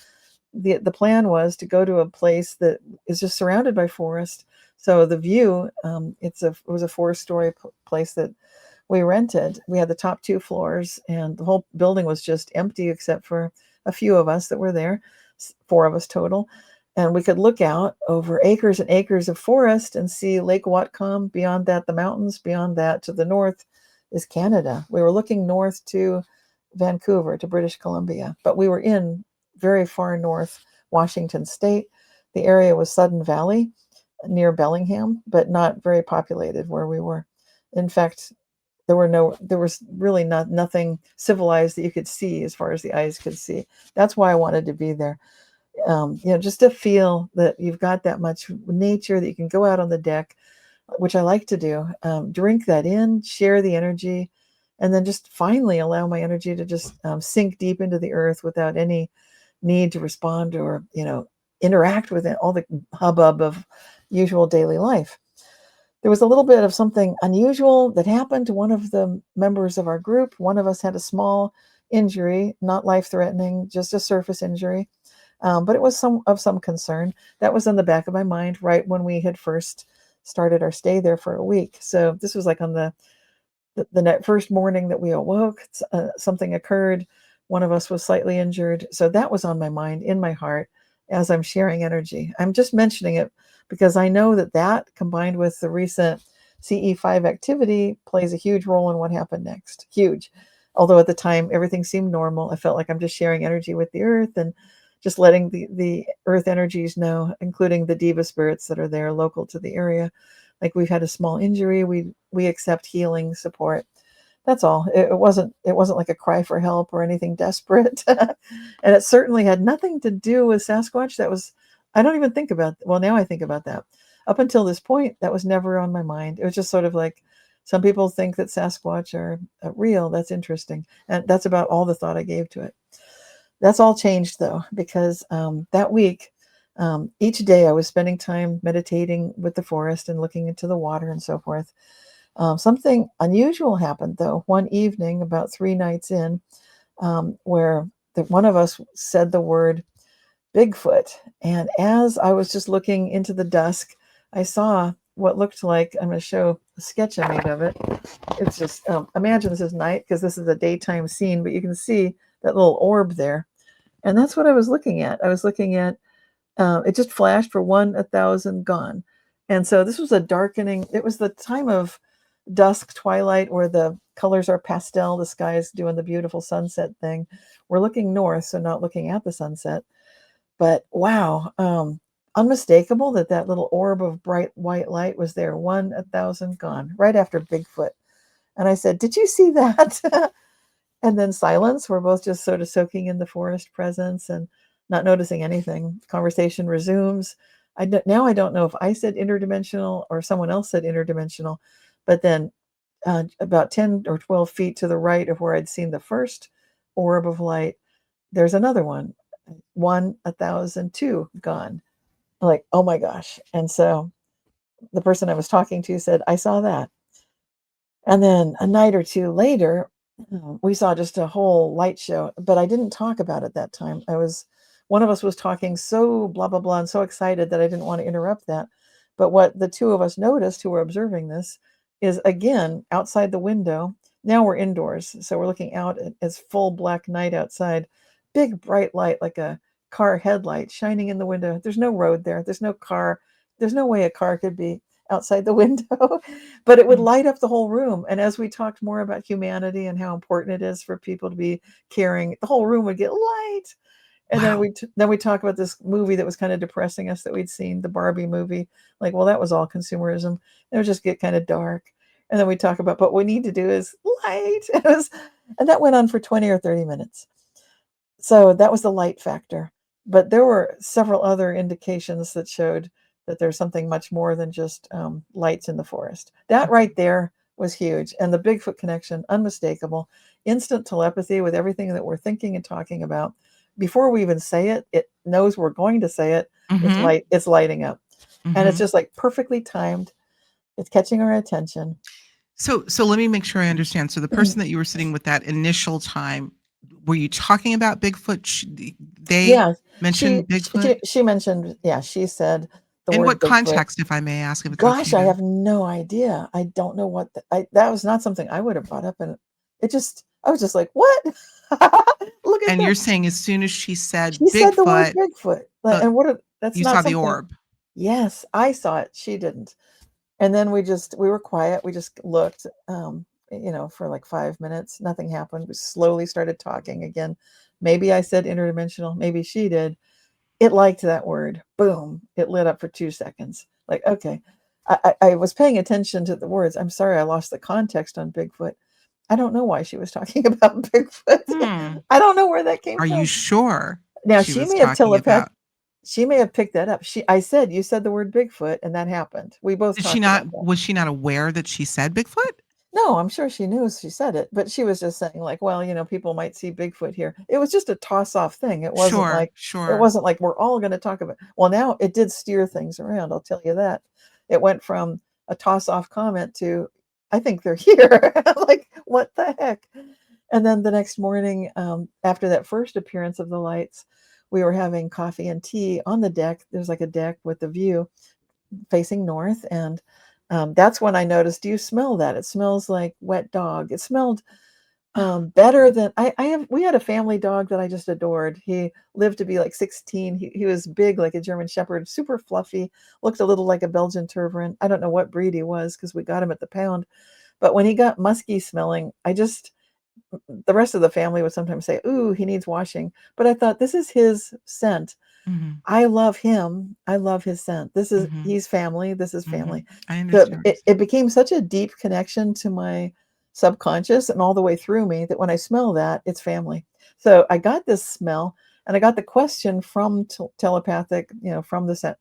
Speaker 1: The plan was to go to a place that is just surrounded by forest. So the view, it was a 4-story place that we rented. We had the top 2 floors, and the whole building was just empty except for a few of us that were there, 4 of us total. And we could look out over acres and acres of forest and see Lake Whatcom. Beyond that, the mountains. Beyond that, to the north, is Canada. We were looking north to Vancouver, to British Columbia, but we were in very far north Washington State. The area was Sudden Valley near Bellingham, but not very populated where we were. In fact, there was really nothing civilized that you could see as far as the eyes could see. That's why I wanted to be there. Just to feel that you've got that much nature, that you can go out on the deck, which I like to do, drink that in, share the energy, and then just finally allow my energy to just sink deep into the earth without any need to respond or, interact with it, all the hubbub of usual daily life. There was a little bit of something unusual that happened to one of the members of our group. One of us had a small injury, not life-threatening, just a surface injury, but it was some concern. That was in the back of my mind right when we had first started our stay there for a week. So this was like on the first morning that we awoke. Something occurred. One of us was slightly injured. So that was on my mind, in my heart, as I'm sharing energy. I'm just mentioning it because I know that combined with the recent CE5 activity plays a huge role in what happened next. Huge. Although at the time everything seemed normal, I felt like I'm just sharing energy with the earth and just letting the earth energies know, including the diva spirits that are there local to the area. Like, we've had a small injury, we accept healing support. That's all. It wasn't like a cry for help or anything desperate. And it certainly had nothing to do with Sasquatch. I don't even think about, well, now I think about that. Up until this point, that was never on my mind. It was just sort of like, some people think that Sasquatch are real. That's interesting. And that's about all the thought I gave to it. That's all changed, though, because that week, each day I was spending time meditating with the forest and looking into the water and so forth. Something unusual happened, though, one evening about 3 nights in, where one of us said the word Bigfoot. And as I was just looking into the dusk, I saw what looked like, I'm going to show a sketch I made of it. It's just, imagine this is night because this is a daytime scene, but you can see that little orb there. And that's what I was looking at. I was looking at, it just flashed for 1, 1,000, gone. And so this was a darkening, it was the time of dusk, twilight, where the colors are pastel, the sky is doing the beautiful sunset thing. We're looking north, so not looking at the sunset. But wow, unmistakable that little orb of bright white light was there, 1, 1,000, gone, right after Bigfoot. And I said, "Did you see that?" And then silence. We're both just sort of soaking in the forest presence and not noticing anything. Conversation resumes. Now I don't know if I said interdimensional or someone else said interdimensional, but then about 10 or 12 feet to the right of where I'd seen the first orb of light, there's another one. 1, 1,000, 2, gone. I'm like, oh my gosh. And so the person I was talking to said, I saw that. And then a night or 2 later, we saw just a whole light show, but I didn't talk about it that time. One of us was talking so blah, blah, blah, and so excited that I didn't want to interrupt that. But what the 2 of us noticed who were observing this is, again, outside the window. Now we're indoors, so we're looking out. It's full black night outside, big bright light like a car headlight shining in the window. There's no road there. There's no car. There's no way a car could be outside the window, but it would light up the whole room. And as we talked more about humanity and how important it is for people to be caring, the whole room would get light. And
Speaker 2: Wow.
Speaker 1: then we talk about this movie that was kind of depressing us that we'd seen, the Barbie movie. Like, well, that was all consumerism. It would just get kind of dark. And then we talk about, but what we need to do is light. And that went on for 20 or 30 minutes. So that was the light factor. But there were several other indications that showed that there's something much more than just lights in the forest. That right there was huge. And the Bigfoot connection, unmistakable. Instant telepathy with everything that we're thinking and talking about. Before we even say it, it knows we're going to say it.
Speaker 2: Mm-hmm.
Speaker 1: It's lighting up. And it's
Speaker 2: Mm-hmm.
Speaker 1: just like perfectly timed. It's catching our attention.
Speaker 2: So let me make sure I understand. So the person that you were sitting with that initial time, were you talking about Bigfoot? They
Speaker 1: Yeah,
Speaker 2: mentioned Bigfoot?
Speaker 1: she mentioned, yeah, she said the
Speaker 2: In
Speaker 1: word
Speaker 2: what
Speaker 1: Bigfoot.
Speaker 2: context, if I may ask, if it's okay
Speaker 1: Gosh, I
Speaker 2: to.
Speaker 1: have no idea. I don't know what that was not something I would have brought up, and it just I was just like, "What? Look at
Speaker 2: And you're
Speaker 1: this."
Speaker 2: saying as soon as she said
Speaker 1: She said the word
Speaker 2: Bigfoot,
Speaker 1: Bigfoot,
Speaker 2: the
Speaker 1: and that's
Speaker 2: you
Speaker 1: not
Speaker 2: saw the
Speaker 1: something.
Speaker 2: orb.
Speaker 1: Yes, I saw it. She didn't. And then we were quiet. We just looked, for like 5 minutes. Nothing happened. We slowly started talking again. Maybe I said interdimensional. Maybe she did. It liked that word. Boom. It lit up for 2 seconds. Like, okay. I was paying attention to the words. I'm sorry I lost the context on Bigfoot. I don't know why she was talking about Bigfoot.
Speaker 2: Hmm.
Speaker 1: I don't know where that came
Speaker 2: Are you
Speaker 1: from.
Speaker 2: sure
Speaker 1: Now
Speaker 2: she was talking about?
Speaker 1: she may have picked that up. I said you said the word Bigfoot and that happened. We both
Speaker 2: Did she
Speaker 1: talked
Speaker 2: not?
Speaker 1: about that.
Speaker 2: Was she not aware that she said Bigfoot?
Speaker 1: No, I'm sure she knew she said it, but she was just saying like, well, people might see Bigfoot here. It was just a toss off thing.
Speaker 2: Sure,
Speaker 1: It
Speaker 2: sure.
Speaker 1: wasn't like we're all going to talk about. Well, now it did steer things around, I'll tell you that. It went from a toss off comment to I think they're here. Like, what the heck? And then the next morning, after that first appearance of the lights, we were having coffee and tea on the deck. There's like a deck with the view facing north, and that's when I noticed. Do you smell that? It smells like wet dog. It smelled better than I have. We had a family dog that I just adored. He lived to be like 16. He was big like a German Shepherd, super fluffy, looked a little like a Belgian Tervuren. I don't know what breed he was because we got him at the pound. But when he got musky smelling, the rest of the family would sometimes say, "Ooh, he needs washing." But I thought this is his scent.
Speaker 2: Mhm,
Speaker 1: I love him. I love his scent.
Speaker 2: mhm,
Speaker 1: He's family. This is family.
Speaker 2: mhm. I
Speaker 1: So
Speaker 2: understand what you're
Speaker 1: it
Speaker 2: saying.
Speaker 1: became such a deep connection to my subconscious and all the way through me that when I smell that, it's family. So I got this smell and I got the question from telepathic, from the scent.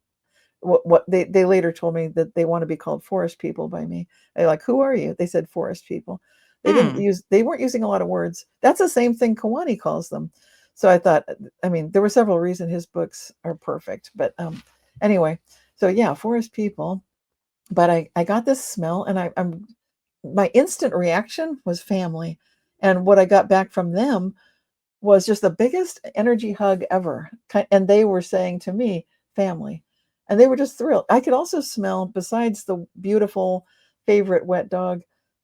Speaker 1: What they later told me that they want to be called forest people by me. They're like, "Who are you?" They said forest people.
Speaker 2: Hmm.
Speaker 1: They weren't using a lot of words. That's the same thing Kawani calls them. So I thought, I mean, there were several reasons his books are perfect. But anyway, so yeah, forest people. But I got this smell, and I'm my instant reaction was family, and what I got back from them was just the biggest energy hug ever. And they were saying to me, family. And they were just thrilled. I could also smell, besides the beautiful favorite wet dog,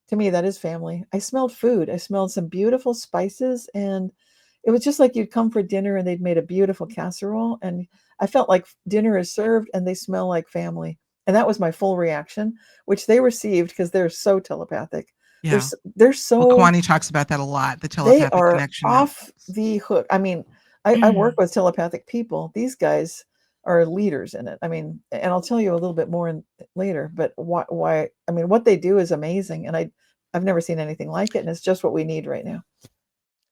Speaker 1: to me, that is family. I smelled food. I smelled some beautiful spices. And it was just like you'd come for dinner and they'd made a beautiful casserole. And I felt like dinner is served and they smell like family. And that was my full reaction, which they received because they're so telepathic.
Speaker 2: Yeah.
Speaker 1: They're
Speaker 2: Well,
Speaker 1: so
Speaker 2: Kawani talks about that a lot, the
Speaker 1: they
Speaker 2: telepathic
Speaker 1: are
Speaker 2: connection that.
Speaker 1: off the hook. I mean, I work with telepathic people. These guys are leaders in it. I mean, and I'll tell you a little bit more later, but why, I mean, what they do is amazing. And I've never seen anything like it. And it's just what we need right now.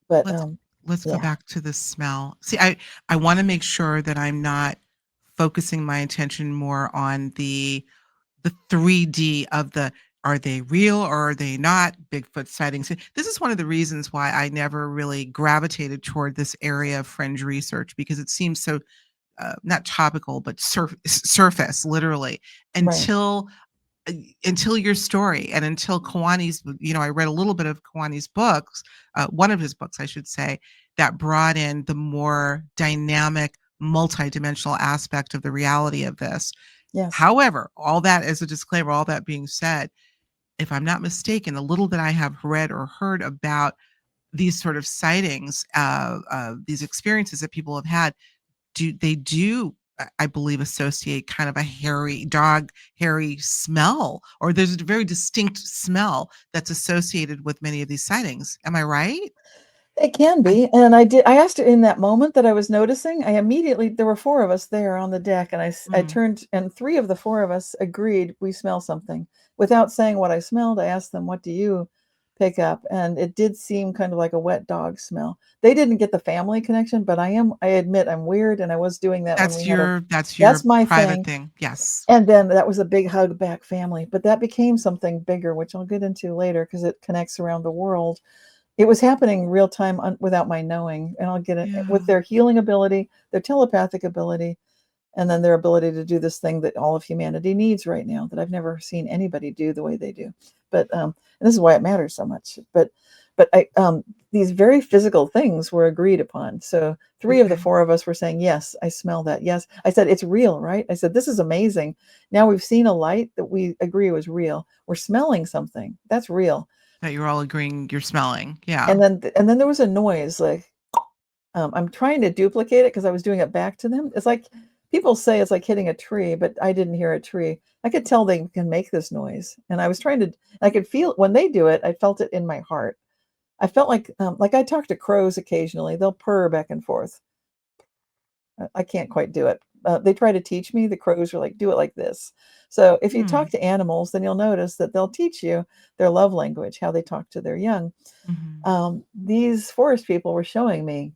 Speaker 1: But
Speaker 2: Let's let's go
Speaker 1: yeah,
Speaker 2: back to the smell. See, I wanna make sure that I'm not focusing my attention more on the 3D of the are they real or are they not Bigfoot sightings? This is one of the reasons why I never really gravitated toward this area of fringe research because it seems so not topical, but surface literally
Speaker 1: right.
Speaker 2: until uh, until your story and until Kawani's, I read a little bit of Kawani's books, one of his books, I should say, that brought in the more dynamic, multidimensional aspect of the reality of this.
Speaker 1: Yes.
Speaker 2: However, all that as a disclaimer, all that being said, if I'm not mistaken, the little that I have read or heard about these sort of sightings, these experiences that people have had, I believe, associate kind of a hairy smell, or there's a very distinct smell that's associated with many of these sightings. Am I right?
Speaker 1: It can
Speaker 2: I
Speaker 1: be. And I asked her in that moment that I was noticing, there were four of us there on the deck. And I
Speaker 2: mm,
Speaker 1: turned, and three of the four of us agreed we smell something. Without saying what I smelled, I asked them, what do you pick up, and it did seem kind of like a wet dog smell. They didn't get the family connection, but I admit I'm weird, and I was doing that when we had our
Speaker 2: That's
Speaker 1: that's
Speaker 2: your
Speaker 1: my
Speaker 2: private
Speaker 1: thing.
Speaker 2: thing. Yes.
Speaker 1: And then that was a big hug back family, but that became something bigger, which I'll get into later because it connects around the world. It was happening real time without my knowing, and I'll get it with
Speaker 2: Yeah.
Speaker 1: their healing ability, their telepathic ability, and then their ability to do this thing that all of humanity needs right now that I've never seen anybody do the way they do. But and this is why it matters so much. But I these very physical things were agreed upon. So three of the
Speaker 2: Okay.
Speaker 1: four of us were saying, "Yes, I smell that. Yes," I said, "It's real, right?" I said, "This is amazing. Now we've seen a light that we agree was real. We're smelling something that's real."
Speaker 2: That you're all agreeing you're smelling. Yeah.
Speaker 1: And then there was a noise like I'm trying to duplicate it because I was doing it back to them. It's like people say it's like hitting a tree, but I didn't hear a tree. I could tell they can make this noise, and I was trying to. I could feel when they do it. I felt it in my heart. I felt like I talk to crows occasionally. They'll purr back and forth. I can't quite do it. They try to teach me. The crows are like, do it like this. So if you
Speaker 2: Hmm.
Speaker 1: talk to animals, then you'll notice that they'll teach you their love language, how they talk to their young.
Speaker 2: Mhm.
Speaker 1: These forest people were showing me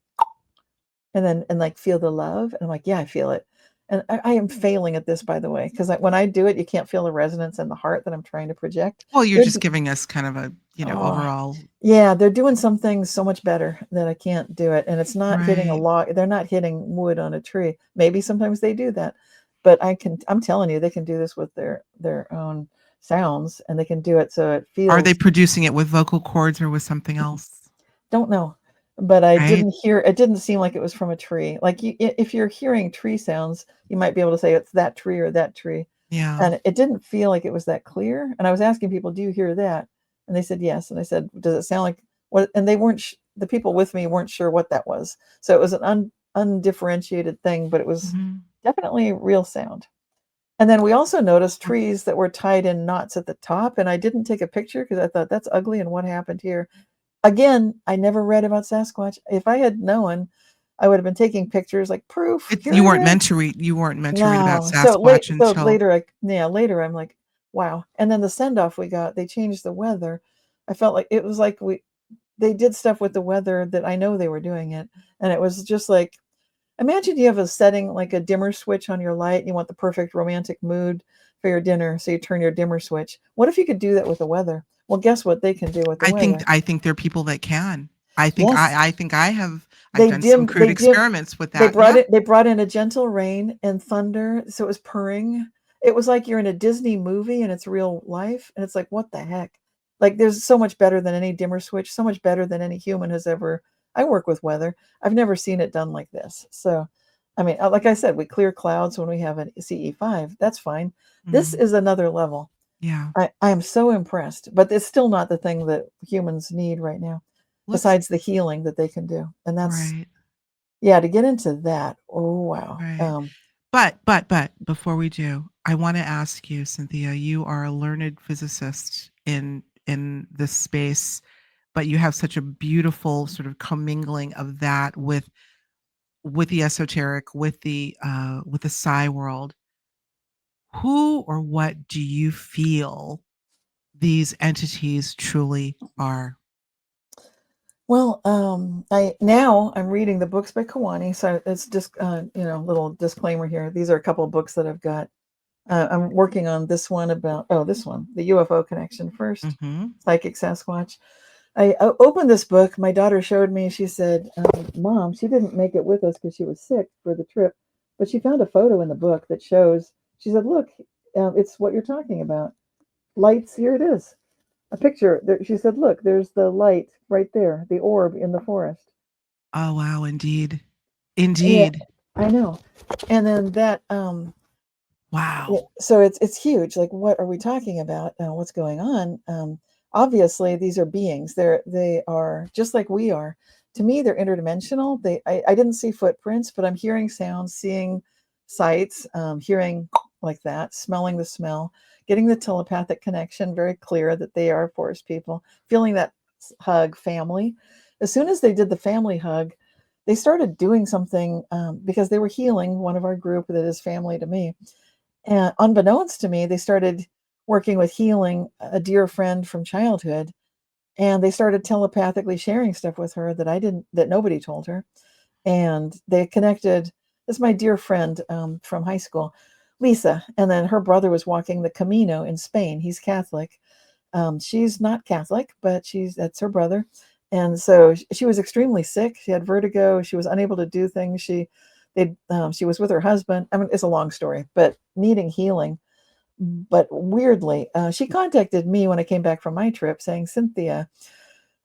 Speaker 1: and then and like feel the love and I'm like yeah I feel it and I am failing at this by the way because when I do it you can't feel the resonance in the heart that I'm trying to project.
Speaker 2: Well, you're
Speaker 1: they're
Speaker 2: just
Speaker 1: d-
Speaker 2: giving us kind of a,
Speaker 1: oh
Speaker 2: overall.
Speaker 1: yeah they're doing some things so much better that I can't do it and it's not hitting a
Speaker 2: Right.
Speaker 1: log. They're not hitting wood on a tree. Maybe sometimes they do that, but I'm telling you they can do this with their own sounds and they can do it so it
Speaker 2: Are they
Speaker 1: feels.
Speaker 2: producing it with vocal cords or with something else?
Speaker 1: Don't know, but I
Speaker 2: Right?
Speaker 1: didn't hear it didn't seem like it was from a tree. Like, if you're hearing tree sounds, you might be able to say it's that tree or that tree,
Speaker 2: Yeah.
Speaker 1: and it didn't feel like it was that clear, and I was asking people, "Do you hear that?" And they said, "Yes," and I said, "Does it sound like what?" And they weren't the people with me weren't sure what that was. So it was an undifferentiated thing, but it was
Speaker 2: Mhm.
Speaker 1: definitely real sound. And then we also noticed trees that were tied in knots at the top, and I didn't take a picture because I thought, "That's ugly, and what happened here?" Again, I never read about Sasquatch. If I had known, I would have been taking pictures like proof.
Speaker 2: It's
Speaker 1: Here
Speaker 2: you
Speaker 1: it
Speaker 2: weren't
Speaker 1: is.
Speaker 2: meant to read about
Speaker 1: No.
Speaker 2: Sasquatch
Speaker 1: So
Speaker 2: until.
Speaker 1: later later I'm like, wow. And then the send off we got, they changed the weather. I felt like it was like they did stuff with the weather that I know they were doing it. And it was just like, imagine you have a setting like a dimmer switch on your light and you want the perfect romantic mood for your dinner. So you turn your dimmer switch. What if you could do that with the weather? Well, guess what they can do with the weather?
Speaker 2: I think there are people that can.
Speaker 1: Yes.
Speaker 2: I think I've
Speaker 1: They
Speaker 2: done some
Speaker 1: dimmed
Speaker 2: crude
Speaker 1: they dim
Speaker 2: experiments with that. Yeah.
Speaker 1: they brought in a gentle rain and thunder, so it was purring. It was like you're in a Disney movie and it's real life, and it's like, "What the heck?" Like, there's so much better than any dimmer switch, so much better than any human has ever. I work with weather. I've never seen it done like this. So, I mean, like I said, we clear clouds when we have an CE5. That's fine. This
Speaker 2: Mhm.
Speaker 1: is another level.
Speaker 2: Yeah.
Speaker 1: I am so impressed, but it's still not the thing that humans need right now,
Speaker 2: Let's
Speaker 1: besides the healing that they can do, and that's
Speaker 2: Right.
Speaker 1: yeah, to get into that, oh, wow.
Speaker 2: Right. But before we do, I wanna ask you, Cynthia, you are a learned physicist in this space, but you have such a beautiful sort of commingling of that with the esoteric, with the psi world. Who or what do you feel these entities truly are?
Speaker 1: Well, I'm reading the books by Kawani, so it's just, little disclaimer here. These are a couple of books that I've got. I'm working on this one this one, the UFO connection first,
Speaker 2: Mhm.
Speaker 1: Psychic Sasquatch. I opened this book. My daughter showed me. She said, "Mom, she didn't make it with us because she was sick for the trip, but she found a photo in the book that shows." She said, "Look, it's what you're talking about. Lights. Here it is, a picture." There, she said, "Look, there's the light right there, the orb in the forest."
Speaker 2: Oh, wow, indeed.
Speaker 1: Yeah,
Speaker 2: Indeed.
Speaker 1: I know. And then that yeah,
Speaker 2: Wow.
Speaker 1: so it's huge. Like, what are we talking about? What's going on? Obviously, these are beings. They are just like we are. To me, they're interdimensional. I didn't see footprints, but I'm hearing sounds, seeing sights, hearing like that, smelling the smell, getting the telepathic connection. Very clear that they are forest people. Feeling that hug, family. As soon as they did the family hug, they started doing something because they were healing one of our group that is family to me, and unbeknownst to me, they started working with healing a dear friend from childhood. and they started telepathically sharing stuff with her that nobody told her, and they connected. This is my dear friend from high school, Lisa, and then her brother was walking the Camino in Spain. He's Catholic. She's not Catholic, but that's her brother. And so she was extremely sick. She had vertigo. She was unable to do things. She was with her husband. I mean, it's a long story, but needing healing. But weirdly, she contacted me when I came back from my trip saying, Cynthia,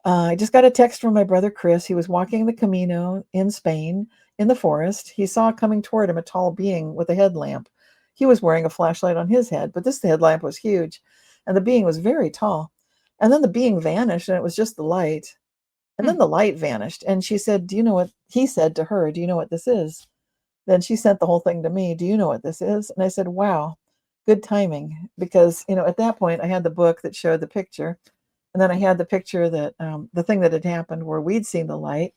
Speaker 1: I just got a text from my brother Chris. He was walking the Camino in Spain in the forest. He saw coming toward him a tall being with a headlamp. He was wearing a flashlight on his head, but this headlamp was huge, and the being was very tall. And then the being vanished, and it was just the light. And
Speaker 2: Hmm.
Speaker 1: then the light vanished. And she said, do you know what he said to her? Do you know what this is? Then she sent the whole thing to me. Do you know what this is? And I said, wow, good timing. Because, at that point, I had the book that showed the picture. And then I had the picture that the thing that had happened where we'd seen the light.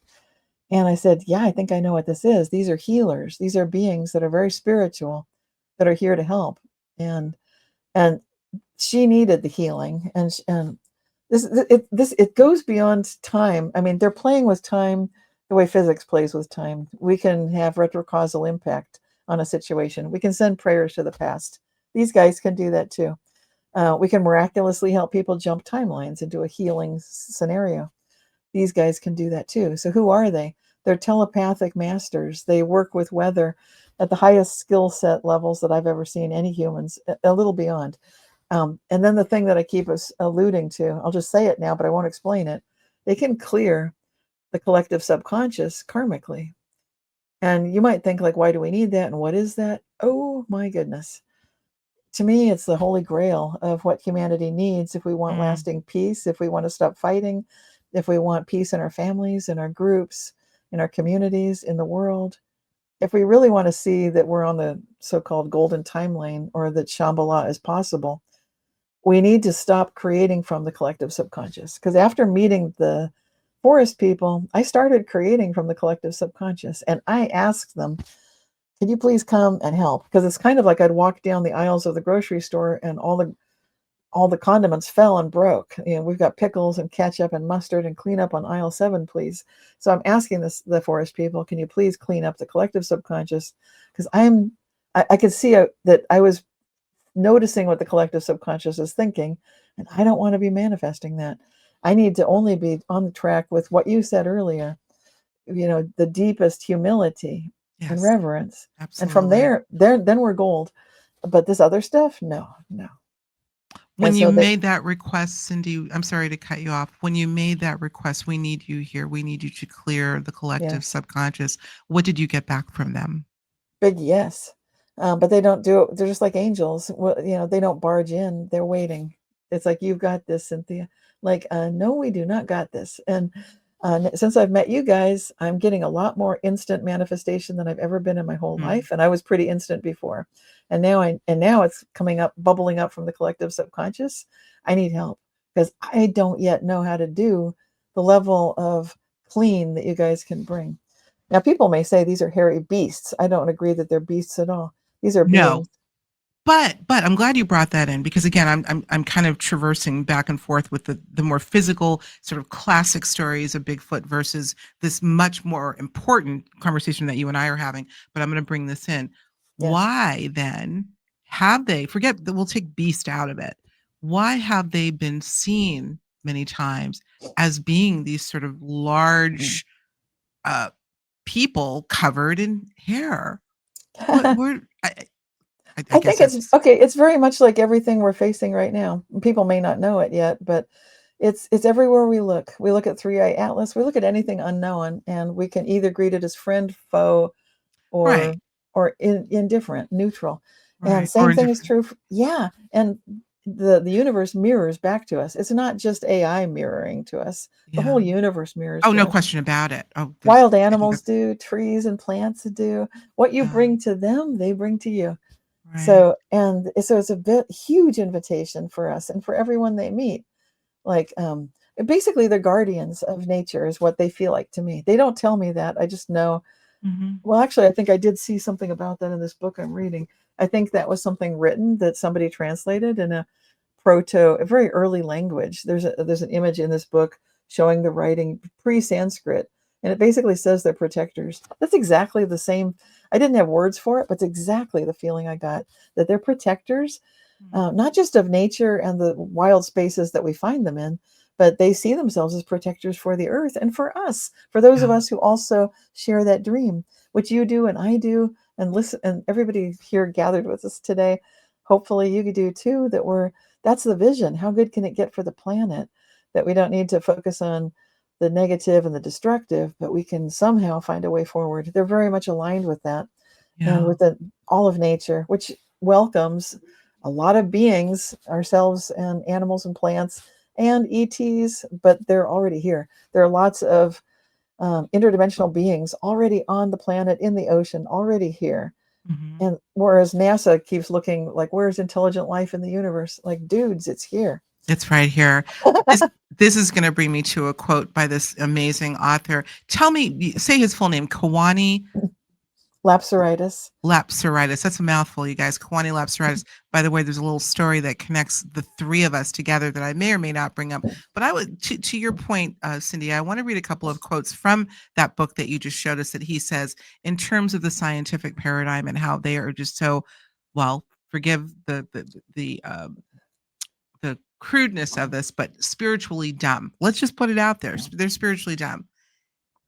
Speaker 1: And I said, yeah, I think I know what this is. These are healers. These are beings that are very spiritual that are here to help. And she needed the healing. And it goes beyond time. I mean, they're playing with time the way physics plays with time. We can have retrocausal impact on a situation. We can send prayers to the past. These guys can do that too. We can miraculously help people jump timelines into a healing scenario. These guys can do that too. So who are they? They're telepathic masters. They work with weather at the highest skill set levels that I've ever seen any humans, a little beyond. And then the thing that I keep us alluding to, I'll just say it now, but I won't explain it. They can clear the collective subconscious karmically. And you might think, like, why do we need that? And what is that? Oh my goodness. To me, it's the holy grail of what humanity needs if we want
Speaker 2: Mm.
Speaker 1: lasting peace, if we want to stop fighting, if we want peace in our families, in our groups, in our communities, in the world. If we really want to see that we're on the so-called golden timeline or that Shambhala is possible, we need to stop creating from the collective subconscious. Because after meeting the forest people, I started creating from the collective subconscious. And I asked them, can you please come and help? Because it's kind of like I'd walk down the aisles of the grocery store and all the condiments fell and broke. We've got pickles and ketchup and mustard and clean up on aisle 7, please. So I'm asking the forest people, can you please clean up the collective subconscious? Because I could see that I was noticing what the collective subconscious is thinking, and I don't want to be manifesting that. I need to only be on the track with what you said earlier, the deepest humility and
Speaker 2: Yes,
Speaker 1: reverence. And from
Speaker 2: absolutely.
Speaker 1: there, then we're gold. But this other stuff, no, no. And
Speaker 2: When you
Speaker 1: so they,
Speaker 2: made that request, Cindy, I'm sorry to cut you off. When you made that request, we need you here. We need you to clear the collective
Speaker 1: yes,
Speaker 2: subconscious. What did you get back from them?
Speaker 1: big yes. But they don't do it. They're just like angels. Well, they don't barge in. They're waiting. It's like, you've got this, Cynthia. Like, no, we do not got this. And since I've met you guys, I'm getting a lot more instant manifestation than I've ever been in my whole
Speaker 2: Mm.
Speaker 1: life. And I was pretty instant before. And now it's coming up, bubbling up from the collective subconscious. I need help because I don't yet know how to do the level of clean that you guys can bring. Now, people may say these are hairy beasts. I don't agree that they're beasts at all. These are
Speaker 2: No,
Speaker 1: beings.
Speaker 2: but I'm glad you brought that in because again, I'm kind of traversing back and forth with the more physical sort of classic stories of Bigfoot versus this much more important conversation that you and I are having. But I'm going to bring this in.
Speaker 1: Yes.
Speaker 2: Why then have they forget that we'll take beast out of it? Why have they been seen many times as being these sort of
Speaker 1: Mm.
Speaker 2: large uh, people covered in hair? What were I
Speaker 1: I
Speaker 2: guess
Speaker 1: think it's
Speaker 2: that's
Speaker 1: okay. It's very much like everything we're facing right now. People may not know it yet, but it's everywhere we look. We look at Three Eye Atlas. We look at anything unknown, and we can either greet it as friend, foe,
Speaker 2: right.
Speaker 1: or indifferent, neutral. And
Speaker 2: Right, or
Speaker 1: same thing is
Speaker 2: indifferent.
Speaker 1: true. Yeah, and the universe mirrors back to us. It's not just AI mirroring to us. The
Speaker 2: Yeah.
Speaker 1: whole universe mirrors
Speaker 2: Oh,
Speaker 1: to
Speaker 2: no
Speaker 1: us.
Speaker 2: question about it. Oh, there's
Speaker 1: Wild
Speaker 2: I think
Speaker 1: animals
Speaker 2: that's
Speaker 1: do, trees and plants do. What you
Speaker 2: yeah,
Speaker 1: bring to them, they bring to you.
Speaker 2: right.
Speaker 1: So it's a bit huge invitation for us and for everyone they meet. Like, basically, the guardians of nature is what they feel like to me. They don't tell me that. I just know.
Speaker 2: Mhm.
Speaker 1: Well, actually, I think I did see something about that in this book I'm reading. I think that was something written that somebody translated in a a very early language. There's an image in this book showing the writing pre-Sanskrit, and it basically says they're protectors. That's exactly the same. I didn't have words for it, but it's exactly the feeling I got, that they're protectors, not just of nature and the wild spaces that we find them in, but they see themselves as protectors for the earth and for us, for those of
Speaker 2: Yeah.
Speaker 1: us who also share that dream, which you do and I do, and listen, and everybody here gathered with us today. Hopefully, you do too. That's the vision. How good can it get for the planet? That we don't need to focus on the negative and the destructive, but we can somehow find a way forward. They're very much aligned with that, and
Speaker 2: Yeah.
Speaker 1: with all of nature, which welcomes a lot of beings, ourselves and animals and plants and ETs, but they're already here. There are lots of interdimensional beings already on the planet, in the ocean, already here.
Speaker 2: Mhm.
Speaker 1: And whereas NASA keeps looking like, where's intelligent life in the universe? Like, dudes, it's here.
Speaker 2: It's right here. This is gonna bring me to a quote by this amazing author. Tell me, say his full name, Kawani
Speaker 1: Lapsaritis.
Speaker 2: Lapsaritis. That's a mouthful, you guys. Kawani Lapsaritis. By the way, there's a little story that connects the three of us together that I may or may not bring up. But I would, to your point, Cindy, I want to read a couple of quotes from that book that you just showed us that he says, in terms of the scientific paradigm and how they are just so, well, forgive the crudeness of this, but spiritually dumb. Let's just put it out there. They're spiritually dumb.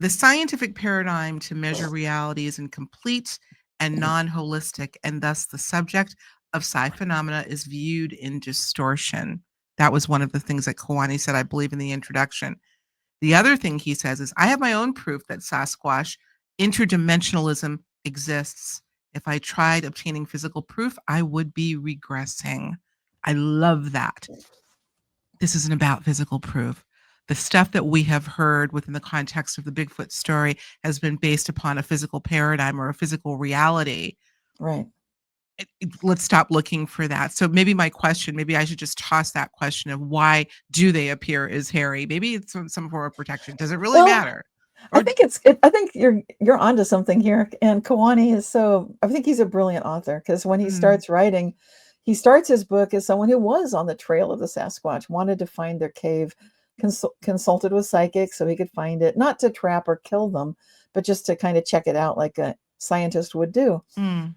Speaker 2: The scientific paradigm to measure reality is incomplete and non-holistic, and thus the subject of psi phenomena is viewed in distortion. That was one of the things that Kawani said, I believe, in the introduction. The other thing he says is, I have my own proof that Sasquatch interdimensionalism exists. If I tried obtaining physical proof, I would be regressing. I love that. This isn't about physical proof. The stuff that we have heard within the context of the Bigfoot story has been based upon a physical paradigm or a physical reality.
Speaker 1: Right.
Speaker 2: Let's stop looking for that. So maybe my question, maybe I should just toss that question of why do they appear as hairy? Maybe it's some form of protection. Does it really
Speaker 1: Well,
Speaker 2: matter?
Speaker 1: I
Speaker 2: Or
Speaker 1: think I think you're onto something here. And Kawani is so. I think he's a brilliant author, because when he
Speaker 2: mm,
Speaker 1: starts writing, he starts his book as someone who was on the trail of the Sasquatch, wanted to find their cave, consulted with psychics so he could find it, not to trap or kill them, but just to kind of check it out like a scientist would do.
Speaker 2: mm,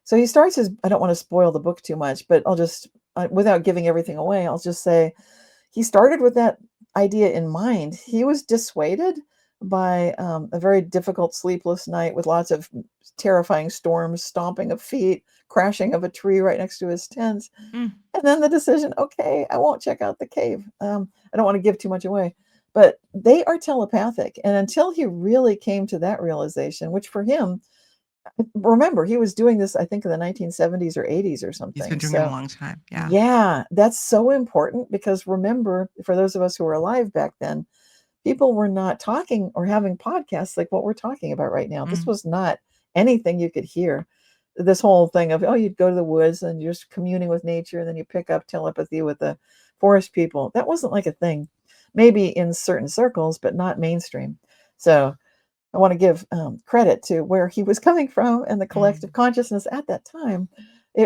Speaker 1: So he starts his. I don't want to spoil the book too much, but I'll just, without giving everything away, I'll just say he started with that idea in mind. He was dissuaded by a very difficult sleepless night with lots of terrifying storms, stomping of feet, crashing of a tree right next to his tent.
Speaker 2: mm,
Speaker 1: And then the decision, okay, I won't check out the cave. I don't want to give too much away, but they are telepathic. And until he really came to that realization, which for him, remember, he was doing this, I think, in the 1970s or 80s or
Speaker 2: he's been
Speaker 1: something.
Speaker 2: doing it a
Speaker 1: So
Speaker 2: long time. Yeah.
Speaker 1: yeah, that's so important, because remember, for those of us who were alive back then, people were not talking or having podcasts like what we're talking about right now. This
Speaker 2: Mm,
Speaker 1: was not anything you could hear. This whole thing of, oh, you'd go to the woods and you're just communing with nature, and then you pick up telepathy with the forest people. That wasn't like a thing. Maybe in certain circles, but not mainstream. So I want to give credit to where he was coming from and the collective
Speaker 2: mm,
Speaker 1: consciousness at that time.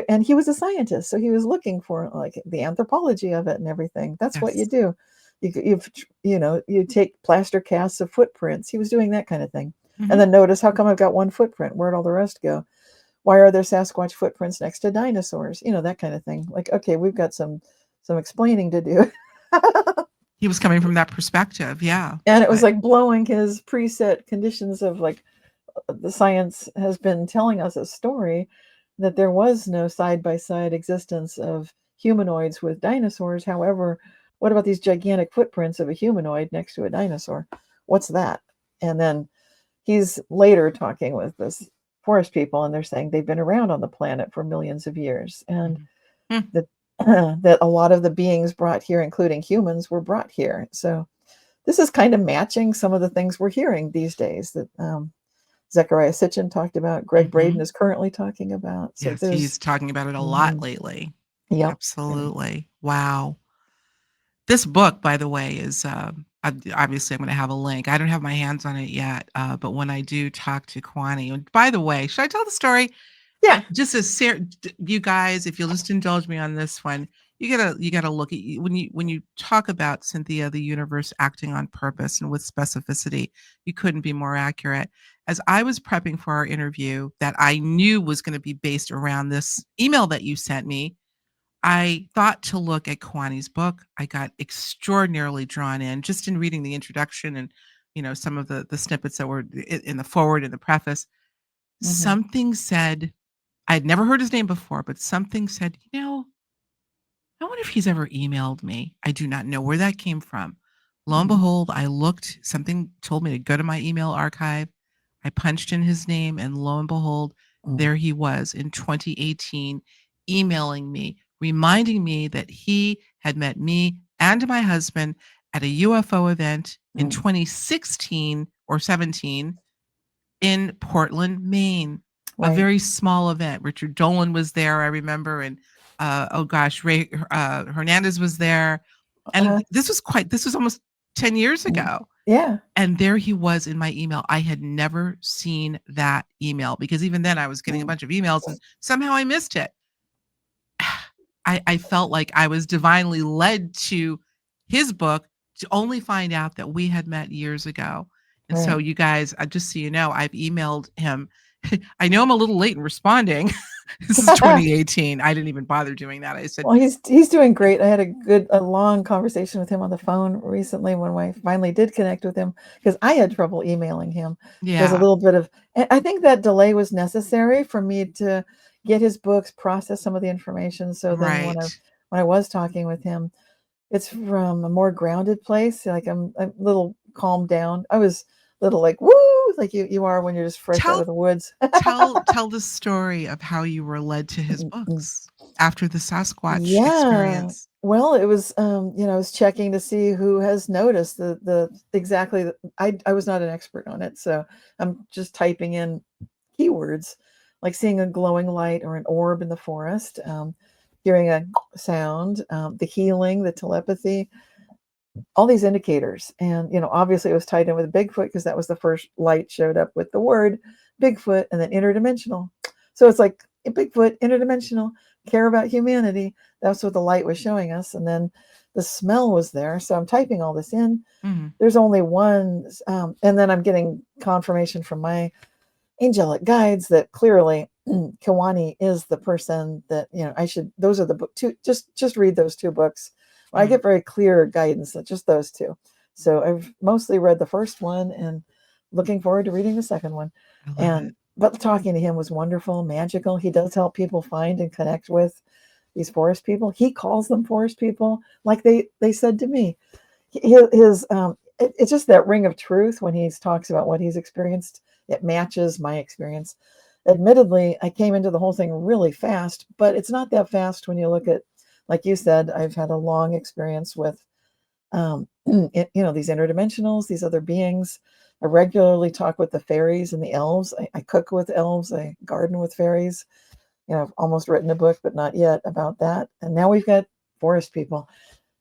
Speaker 1: And he was a scientist, so he was looking for like the anthropology of it and everything. That's what you
Speaker 2: yes.
Speaker 1: do. You take plaster casts of footprints. He was doing that kind of thing, and
Speaker 2: Hmm.
Speaker 1: then notice, how come I've got one footprint? Where'd all the rest go? Why are there Sasquatch footprints next to dinosaurs? That kind of thing. Like, okay, we've got some explaining to do.
Speaker 2: He was coming from that perspective. Yeah.
Speaker 1: And it was
Speaker 2: But
Speaker 1: like blowing his preset conditions of like, the science has been telling us a story that there was no side by side existence of humanoids with dinosaurs. However, what about these gigantic footprints of a humanoid next to a dinosaur? What's that? And then he's later talking with this forest people, and they're saying they've been around on the planet for millions of years, and
Speaker 2: mhm. Mm,
Speaker 1: that that a lot of the beings brought here, including humans, were brought here. So this is kind of matching some of the things we're hearing these days that Zechariah Sitchin talked about, Greg Braden
Speaker 2: mhm.
Speaker 1: is currently talking about. So
Speaker 2: Yes, he's
Speaker 1: there's,
Speaker 2: talking about it a lot
Speaker 1: mhm,
Speaker 2: lately.
Speaker 1: yep.
Speaker 2: Absolutely. Wow. This book, by the way, is obviously I'm going to have a link. I don't have my hands on it yet, but when I do talk to Kwani, and by the way, should I tell the story?
Speaker 1: Yeah.
Speaker 2: Just as you guys, if you'll just indulge me on this one, you gotta look at when you talk about, Cynthia, the universe acting on purpose and with specificity, you couldn't be more accurate. As I was prepping for our interview that I knew was going to be based around this email that you sent me, I thought to look at Kwani's book. I got extraordinarily drawn in just in reading the introduction and some of the snippets that were in the forward and the preface.
Speaker 1: Mhm.
Speaker 2: Something said I'd never heard his name before, but something said, I wonder if he's ever emailed me. I do not know where that came from. Lo and
Speaker 1: Mhm.
Speaker 2: behold, I looked, something told me to go to my email archive. I punched in his name, and lo and behold,
Speaker 1: Mm.
Speaker 2: there he was in 2018 emailing me, reminding me that he had met me and my husband at a UFO event in
Speaker 1: Mm.
Speaker 2: 2016 or 17 in Portland, Maine, a
Speaker 1: Right.
Speaker 2: very small event. Richard Dolan was there, I remember, and oh gosh, Ray Hernandez was there,
Speaker 1: Uh,
Speaker 2: and this was almost 10 years
Speaker 1: mm.
Speaker 2: ago.
Speaker 1: Yeah.
Speaker 2: And there he was in my email. I had never seen that email because even then I was getting a
Speaker 1: Mm.
Speaker 2: bunch of emails and somehow I missed it. I felt like I was divinely led to his book to only find out that we had met years ago. And so,
Speaker 1: Right.
Speaker 2: you guys, just so you know, I've emailed him. I know I'm a little late in responding. This is 2018. I didn't even bother doing that. I said,
Speaker 1: Well, he's doing great. I had a long conversation with him on the phone recently when I finally did connect with him because I had trouble emailing him. There's a
Speaker 2: yeah,
Speaker 1: little bit of, and I think that delay was necessary for me to get his books, process some of the information. So then
Speaker 2: right.
Speaker 1: when I was talking with him, it's from a more grounded place. Like I'm a little calmed down. I was a little like woo, like you are when you're just fresh out
Speaker 2: Tell
Speaker 1: of the woods.
Speaker 2: tell the story of how you were led to his books after the Sasquatch
Speaker 1: Yeah.
Speaker 2: experience.
Speaker 1: Well, it was, I was checking to see who has noticed the exactly I was not an expert on it, so I'm just typing in keywords, like seeing a glowing light or an orb in the forest, hearing a sound, the healing, the telepathy, all these indicators. And, obviously it was tied in with Bigfoot because that was the first light showed up with the word Bigfoot and then interdimensional. So it's like Bigfoot, interdimensional, care about humanity. That's what the light was showing us. And then the smell was there. So I'm typing all this in.
Speaker 2: Mhm.
Speaker 1: There's only one. And then I'm getting confirmation from my angelic guides that clearly Kiwani is the person that I should. Those are the book two. Just read those two books. Well, I
Speaker 2: Mhm.
Speaker 1: get very clear guidance that just those two. So I've mostly read the first one and looking forward to reading the second one.
Speaker 2: I love it.
Speaker 1: And but talking to him was wonderful, magical. He does help people find and connect with these forest people. He calls them forest people, like they said to me. It's just that ring of truth when he talks about what he's experienced. It matches my experience. Admittedly, I came into the whole thing really fast, but it's not that fast when you look at, like you said, I've had a long experience with, these interdimensionals, these other beings. I regularly talk with the fairies and the elves. I cook with elves. I garden with fairies. I've almost written a book, but not yet about that. And now we've got forest people.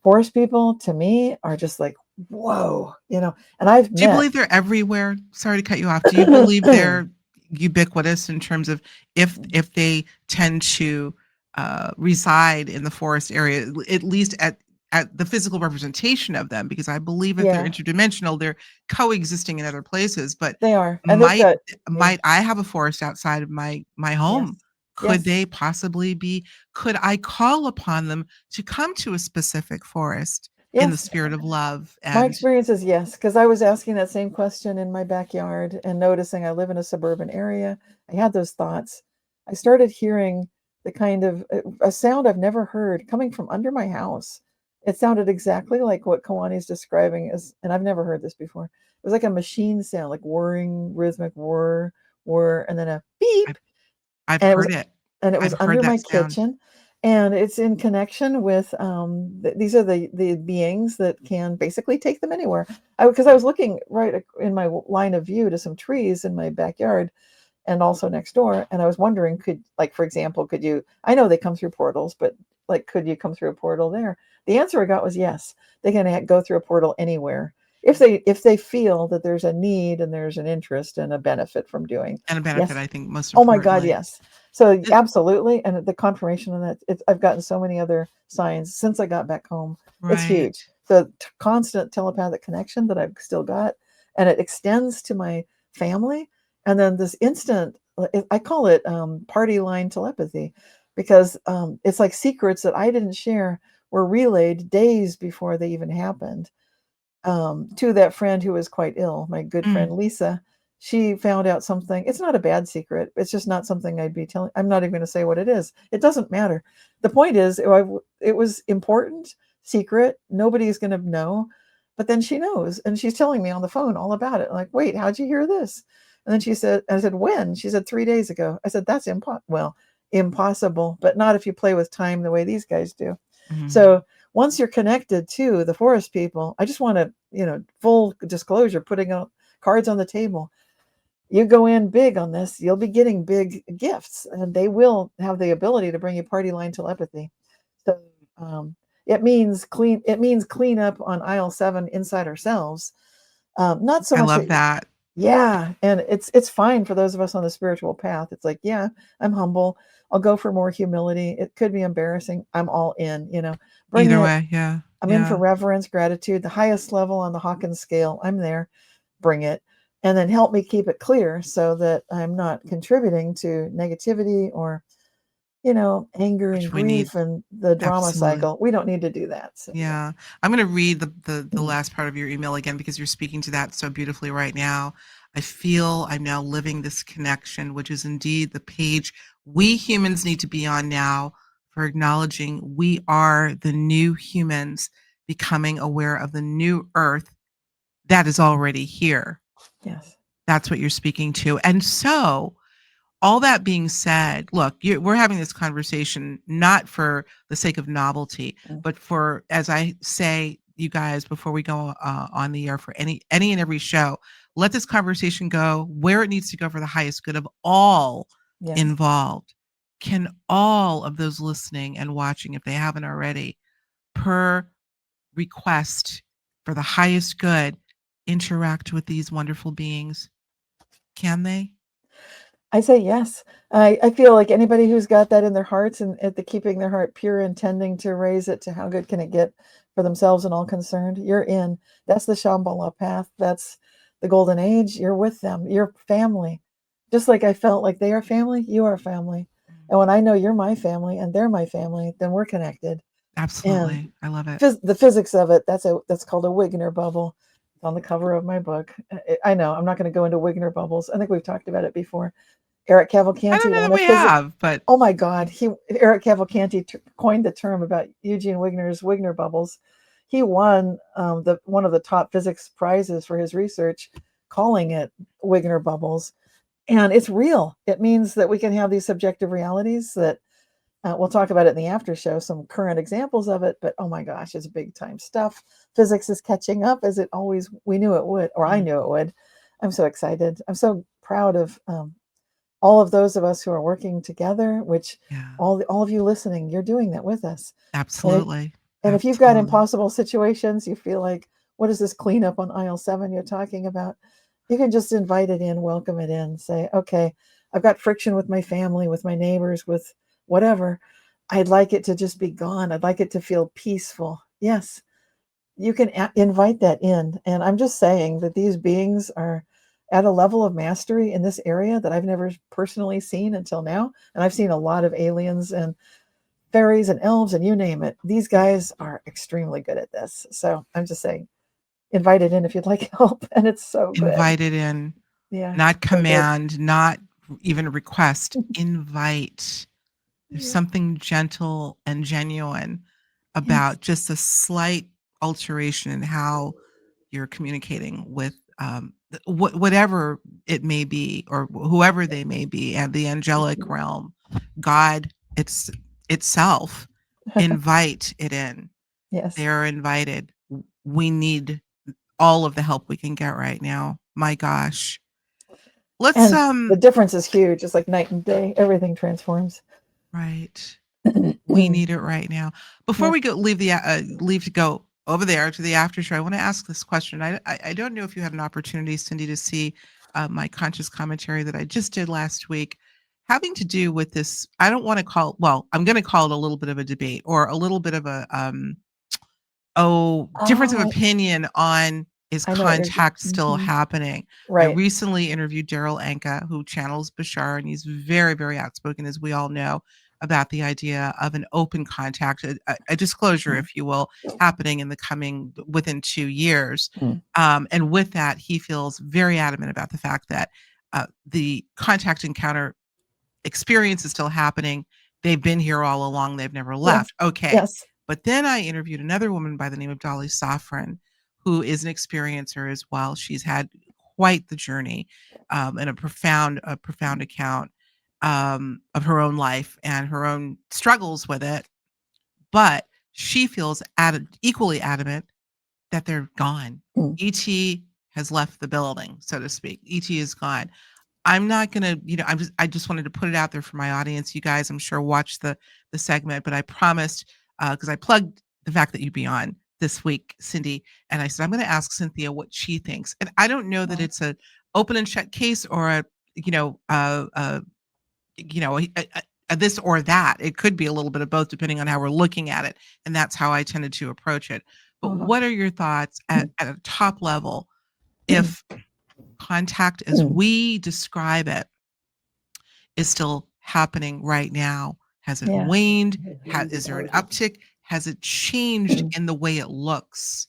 Speaker 1: Forest people to me are just like, whoa, and I've
Speaker 2: Do you
Speaker 1: met.
Speaker 2: believe they're everywhere? Sorry to cut you off. Do you believe they're ubiquitous in terms of if they tend to reside in the forest area, at least at the physical representation of them? Because I believe if they're
Speaker 1: Yeah,
Speaker 2: interdimensional, they're coexisting in other places. But
Speaker 1: they are. And they've
Speaker 2: might
Speaker 1: got, yeah,
Speaker 2: might I have a forest outside of my
Speaker 1: yes,
Speaker 2: home? Could
Speaker 1: yes,
Speaker 2: they possibly be? Could I call upon them to come to a specific forest in the
Speaker 1: yes.
Speaker 2: spirit of love
Speaker 1: My
Speaker 2: and
Speaker 1: experience is yes, because I was asking that same question in my backyard and noticing I live in a suburban area. I had those thoughts. I started hearing the kind of a sound I've never heard coming from under my house. It sounded exactly like what Kawani's describing as, and I've never heard this before. It was like a machine sound, like whirring, rhythmic whir, whir, and then a beep,
Speaker 2: I've
Speaker 1: and it was
Speaker 2: heard it.
Speaker 1: and it was
Speaker 2: I've heard
Speaker 1: under my
Speaker 2: that sound.
Speaker 1: kitchen, and it's in connection with these are the beings that can basically take them anywhere. Because I was looking right in my line of view to some trees in my backyard and also next door, and I was wondering, could, like, for example, could you, I know they come through portals, but like, could you come through a portal there? The answer I got was yes. They can go through a portal anywhere if they feel that there's a need and there's an interest and a benefit from doing.
Speaker 2: And a benefit,
Speaker 1: Yes.
Speaker 2: I think most
Speaker 1: Oh my God,
Speaker 2: importantly.
Speaker 1: yes. So
Speaker 2: It
Speaker 1: absolutely, and the confirmation on that, I've gotten so many other signs since I got back home. It's huge.
Speaker 2: Right.
Speaker 1: The constant telepathic connection that I've still got, and it extends to my family. And then this instant, I call it party line telepathy, because it's like secrets that I didn't share were relayed days before they even happened, to that friend who was quite ill, my good
Speaker 2: Mm,
Speaker 1: friend Lisa. She found out something. It's not a bad secret. It's just not something I'd be telling. I'm not even going to say what it is. It doesn't matter. The point is, it was important, secret. Nobody's going to know. But then she knows, and she's telling me on the phone all about it. I'm like, wait, how'd you hear this? And then she said, I said, when? She said, 3 days ago. I said, that's impossible, but not if you play with time the way these guys do.
Speaker 2: mm.
Speaker 1: So once you're connected to the forest people, I just want to, full disclosure, putting out cards on the table. You go in big on this, you'll be getting big gifts, and they will have the ability to bring you party line telepathy. So it means clean up on aisle 7 inside ourselves. Not so
Speaker 2: I
Speaker 1: much
Speaker 2: love
Speaker 1: that,
Speaker 2: that.
Speaker 1: yeah, and it's fine for those of us on the spiritual path. It's like, yeah, I'm humble. I'll go for more humility. It could be embarrassing. I'm all in, bring
Speaker 2: Either
Speaker 1: it.
Speaker 2: way, yeah,
Speaker 1: I'm in for
Speaker 2: yeah.
Speaker 1: reverence, gratitude, the highest level on the Hawkins scale. I'm there. Bring it. And then help me keep it clear so that I'm not contributing to negativity or, anger and
Speaker 2: Which we need.
Speaker 1: grief and the drama
Speaker 2: Absolutely.
Speaker 1: cycle. We don't need to do that. So, yeah.
Speaker 2: Yeah. I'm gonna read the last part of your email again because you're speaking to that so beautifully right now. I feel I'm now living this connection, which is indeed the page we humans need to be on now for acknowledging we are the new humans becoming aware of the new earth that is already here.
Speaker 1: Yes.
Speaker 2: That's what you're speaking to. And so, all that being said, look, we're having this conversation not for the sake of novelty,
Speaker 1: Mm.
Speaker 2: but for, as I say, you guys, before we go on the air for any and every show, let this conversation go where it needs to go for the highest good of all
Speaker 1: Yes.
Speaker 2: involved. Can all of those listening and watching, if they haven't already, per request for the highest good, interact with these wonderful beings? Can they?
Speaker 1: I say yes. I feel like anybody who's got that in their hearts and at the keeping their heart pure, intending to raise it to how good can it get for themselves and all concerned, you're in. That's the Shambhala path. That's the golden age. You're with them. You're family. Just like I felt like they are family, you are family. And when I know you're my family and they're my family, then we're connected. And
Speaker 2: Absolutely. I love it.
Speaker 1: the physics of it, that's called a Wigner bubble. It's on the cover of my book. I know I'm not going to go into Wigner bubbles. I think we've talked about it before. Eric
Speaker 2: I don't
Speaker 1: Cavalcanti
Speaker 2: know
Speaker 1: won
Speaker 2: that
Speaker 1: a
Speaker 2: we
Speaker 1: physics.
Speaker 2: have, but
Speaker 1: Oh my God, Eric Cavalcanti coined the term about Eugene Wigner's Wigner bubbles. He won the one of the top physics prizes for his research, calling it Wigner bubbles, and it's real. It means that we can have these subjective realities that we'll talk about it in the after show. Some current examples of it, but oh my gosh, it's big time stuff. Physics is catching up as it always we knew it would, or I
Speaker 2: mm,
Speaker 1: knew it would. I'm so excited. I'm so proud of all of those of us who are working together, which
Speaker 2: yeah,
Speaker 1: all of you listening, you're doing that with us. And if,
Speaker 2: absolutely.
Speaker 1: and if you've got
Speaker 2: Absolutely.
Speaker 1: impossible situations, you feel like, what is this cleanup on aisle 7 you're talking about? You can just invite it in, welcome it in, say, okay, I've got friction with my family, with my neighbors, with whatever. I'd like it to just be gone. I'd like it to feel peaceful. Yes, you can invite that in. And I'm just saying that these beings are at a level of mastery in this area that I've never personally seen until now. And I've seen a lot of aliens and fairies and elves and you name it. These guys are extremely good at this. So I'm just saying, invite it in if you'd like help. And it's so good.
Speaker 2: Invite it in,
Speaker 1: Yeah,
Speaker 2: not
Speaker 1: so good.
Speaker 2: command, not even request. Invite. There's
Speaker 1: Yeah.
Speaker 2: something gentle and genuine
Speaker 1: Yes.
Speaker 2: about just a slight alteration in how you're communicating with whatever it may be or whoever they may be and the angelic realm, God itself. Invite it in.
Speaker 1: Yes.
Speaker 2: They're invited. We need all of the help we can get right now. My gosh. Let's
Speaker 1: And the difference is huge. It's like night and day. Everything transforms.
Speaker 2: right. We need it right now. Before
Speaker 1: Yes.
Speaker 2: we go leave to go over there to the after show, I want to ask this question. I don't know if you had an opportunity, Cindy, to see my conscious commentary that I just did last week. having to do with this. I don't want to call, well, I'm going to call it a little bit of a debate or a little bit of a, difference of
Speaker 1: Oh,
Speaker 2: opinion on, is
Speaker 1: I know what you're
Speaker 2: contact still
Speaker 1: mhm.
Speaker 2: happening? I
Speaker 1: Right.
Speaker 2: recently interviewed Daryl Anka, who channels Bashar, and he's very, very outspoken, as we all know, about the idea of an open contact, a disclosure,
Speaker 1: Mm,
Speaker 2: if you will, happening in the coming within 2 years.
Speaker 1: mm,
Speaker 2: And with that, he feels very adamant about the fact that the contact encounter experience is still happening. They've been here all along. They've never
Speaker 1: yes,
Speaker 2: left. Okay.
Speaker 1: yes.
Speaker 2: But then I interviewed another woman by the name of Dolly Safran, who is an experiencer as well. She's had quite the journey, and a profound account of her own life and her own struggles with it. But she feels equally adamant that they're gone.
Speaker 1: Mm,
Speaker 2: ET has left the building, so to speak. ET is gone. I'm not gonna, I just wanted to put it out there for my audience. You guys, I'm sure, watch the segment, but I promised, because I plugged the fact that you'd be on this week, Cindy, and I said I'm gonna ask Cynthia what she thinks. And I don't know that
Speaker 1: oh,
Speaker 2: it's a open and shut case or a, you know, a this or that. It could be a little bit of both depending on how we're looking at it, and that's how I tended to approach it. But
Speaker 1: uh-huh.
Speaker 2: what are your thoughts at a top level
Speaker 1: Mm,
Speaker 2: if contact as
Speaker 1: mm,
Speaker 2: we describe it is still happening right now? Has it
Speaker 1: yeah.
Speaker 2: waned? Is there an uptick? Has it changed
Speaker 1: Mm.
Speaker 2: in the way it looks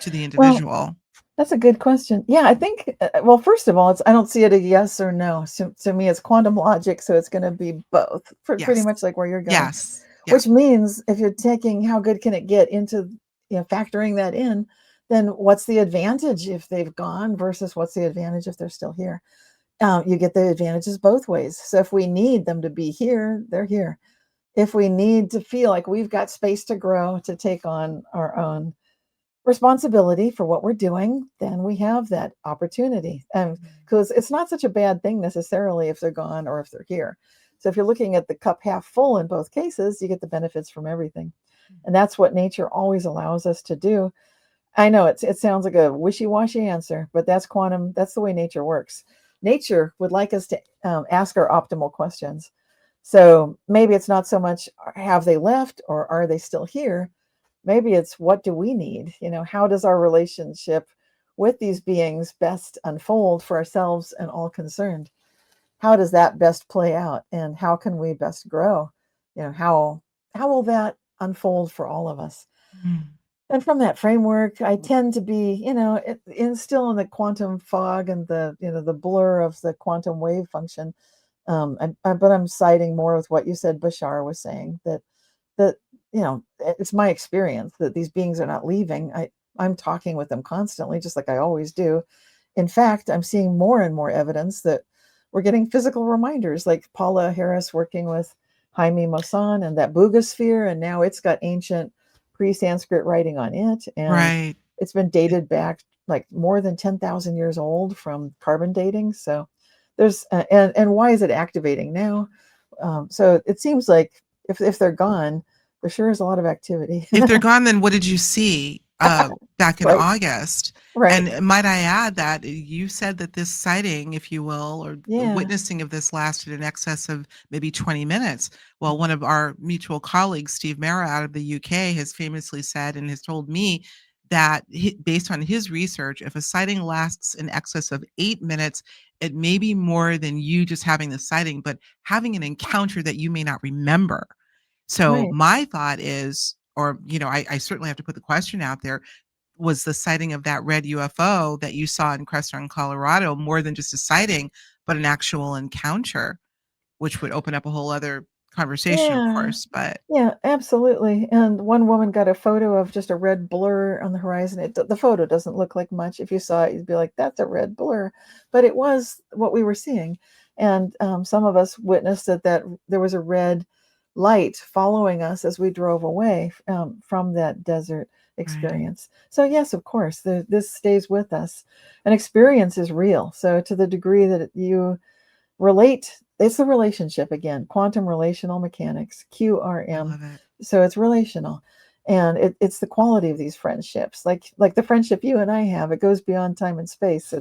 Speaker 2: to the
Speaker 1: Well,
Speaker 2: individual?
Speaker 1: that's a good question. Yeah, I think, well, first of all, it's I don't see it a yes or no. So to me, it's quantum logic, so it's going to be both, pretty
Speaker 2: Yes.
Speaker 1: much like where you're going.
Speaker 2: Yes. Yeah.
Speaker 1: Which means if you're taking how good can it get into, factoring that in, then what's the advantage if they've gone versus what's the advantage if they're still here? You get the advantages both ways. So if we need them to be here, they're here. If we need to feel like we've got space to grow to take on our own responsibility for what we're doing, then we have that opportunity. And because it's not such a bad thing necessarily if they're gone or if they're here. So if you're looking at the cup half full in both cases, you get the benefits from everything. And that's what nature always allows us to do. I know it sounds like a wishy-washy answer, but that's quantum. That's the way nature works. Nature would like us to ask our optimal questions. So maybe it's not so much have they left or are they still here? Maybe it's what do we need? How does our relationship with these beings best unfold for ourselves and all concerned? How does that best play out, and how can we best grow? How will that unfold for all of us?
Speaker 2: Mm.
Speaker 1: And from that framework, I tend to be, still in the quantum fog and the blur of the quantum wave function. But I'm siding more with what you said. Bashar was saying that it's my experience that these beings are not leaving. I'm talking with them constantly, just like I always do. In fact, I'm seeing more and more evidence that we're getting physical reminders, like Paula Harris working with Jaime Maussan and that Boogosphere, and now it's got ancient pre-Sanskrit writing on it, and
Speaker 2: Right.
Speaker 1: it's been dated back like more than 10,000 years old from carbon dating. So there's and why is it activating now? So it seems like if they're gone, there sure is a lot of activity.
Speaker 2: If they're gone, then what did you see, back in
Speaker 1: Right,
Speaker 2: August?
Speaker 1: right.
Speaker 2: And might I add that you said that this sighting, if you will, or the
Speaker 1: Yeah.
Speaker 2: witnessing of this lasted in excess of maybe 20 minutes. Well,
Speaker 1: Mhm.
Speaker 2: one of our mutual colleagues, Steve Mera out of the UK, has famously said and has told me that based on his research, if a sighting lasts in excess of 8 minutes, it may be more than you just having the sighting, but having an encounter that you may not remember. So
Speaker 1: Right.
Speaker 2: my thought is, or I certainly have to put the question out there: was the sighting of that red UFO that you saw in Crestone, Colorado, more than just a sighting, but an actual encounter, which would open up a whole other conversation, of
Speaker 1: Yeah.
Speaker 2: course. But
Speaker 1: Yeah, absolutely. And one woman got a photo of just a red blur on the horizon. The photo doesn't look like much. If you saw it, you'd be like, "That's a red blur," but it was what we were seeing. And some of us witnessed that there was a red light following us as we drove away from that desert
Speaker 2: right,
Speaker 1: experience. So yes, of course, this stays with us. An experience is real. So to the degree that you relate, it's the relationship again, quantum relational mechanics,
Speaker 2: I
Speaker 1: QRM.
Speaker 2: love it.
Speaker 1: So it's relational, and it's the quality of these friendships, like the friendship you and I have. It goes beyond time and space.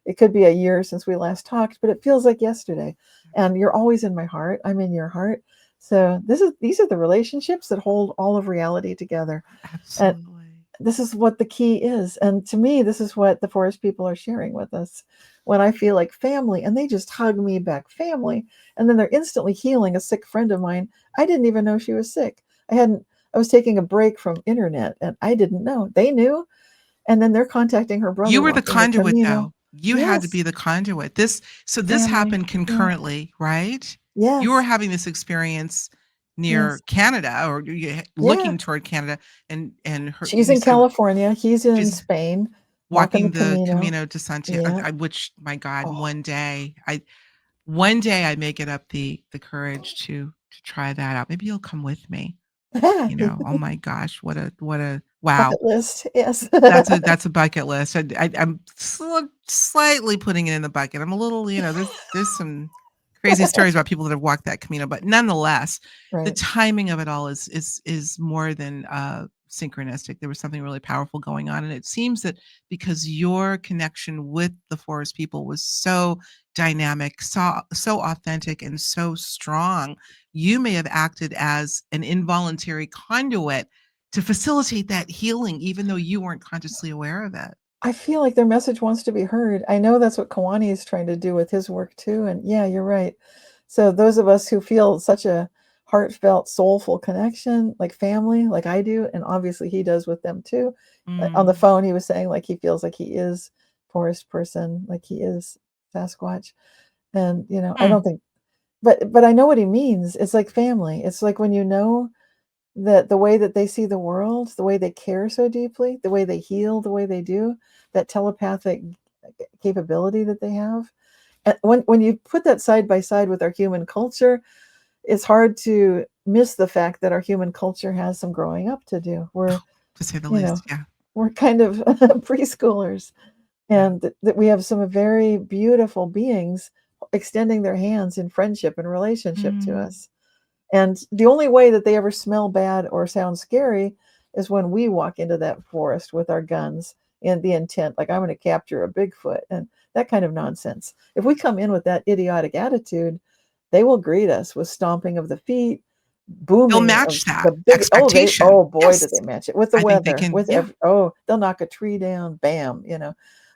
Speaker 1: It could be a year since we last talked, but it feels like yesterday. And you're always in my heart. I'm in your heart. So these are the relationships that hold all of reality together. And
Speaker 2: Absolutely.
Speaker 1: this is what the key is. And to me, this is what the forest people are sharing with us. When I feel like family and they just hug me back, family, and then they're instantly healing a sick friend of mine. I didn't even know she was sick. I was taking a break from internet and I didn't know. They knew. And then they're contacting her
Speaker 2: You
Speaker 1: brother
Speaker 2: were the
Speaker 1: walking the
Speaker 2: conduit,
Speaker 1: Camino.
Speaker 2: though. You had to
Speaker 1: Yes,
Speaker 2: be the conduit. This
Speaker 1: family.
Speaker 2: happened
Speaker 1: Yeah.
Speaker 2: concurrently, right? You were
Speaker 1: Yes.
Speaker 2: having this experience near
Speaker 1: Yes.
Speaker 2: Canada, or you
Speaker 1: Yeah.
Speaker 2: looking toward Canada, and her
Speaker 1: She's
Speaker 2: you
Speaker 1: in
Speaker 2: said
Speaker 1: California. He's in
Speaker 2: she's
Speaker 1: Spain, walking the
Speaker 2: walking the
Speaker 1: Camino.
Speaker 2: Camino de Santiago.
Speaker 1: Yeah.
Speaker 2: I which, my God,
Speaker 1: Oh.
Speaker 2: one day I may get up the courage to try that out. Maybe you'll come with me, Oh my gosh, what a wow.
Speaker 1: Bucket list. Yes.
Speaker 2: That's a bucket list. I'm slightly putting it in the bucket. I'm a little, there's some crazy stories about people that have walked that Camino, but nonetheless, the
Speaker 1: Right.
Speaker 2: timing of it all is more than synchronistic. There was something really powerful going on, and it seems that because your connection with the forest people was so dynamic, so authentic, and so strong, you may have acted as an involuntary conduit to facilitate that healing, even though you weren't consciously aware of it.
Speaker 1: I feel like their message wants to be heard. I know that's what Kawani is trying to do with his work too. And yeah, you're right. So those of us who feel such a heartfelt, soulful connection, like family, like I do, and obviously he does with them too. On the
Speaker 2: Mm.
Speaker 1: phone, he was saying like he feels like he is forest person, like he is Sasquatch. And I
Speaker 2: Hmm.
Speaker 1: don't think, but I know what he means. It's like family. It's like when you know that the way that they see the world, the way they care so deeply, the way they heal, the way they do, that telepathic capability that they have. And when you put that side by side with our human culture, it's hard to miss the fact that our human culture has some growing up to do.
Speaker 2: To say the
Speaker 1: You know,
Speaker 2: least, yeah.
Speaker 1: we're kind of preschoolers,
Speaker 2: Yeah.
Speaker 1: and that we have some very beautiful beings extending their hands in friendship and relationship to
Speaker 2: Mm.
Speaker 1: us. And the only way that they ever smell bad or sound scary is when we walk into that forest with our guns and the intent, like, I'm going to capture a Bigfoot and that kind of nonsense. If we come in with that idiotic attitude, they will greet us with stomping of the feet,
Speaker 2: They'll
Speaker 1: booming of
Speaker 2: match that
Speaker 1: the big,
Speaker 2: expectation.
Speaker 1: oh boy, did
Speaker 2: Yes.
Speaker 1: they match it with the
Speaker 2: I think they
Speaker 1: weather,
Speaker 2: can,
Speaker 1: with
Speaker 2: yeah,
Speaker 1: they'll knock a tree down, bam,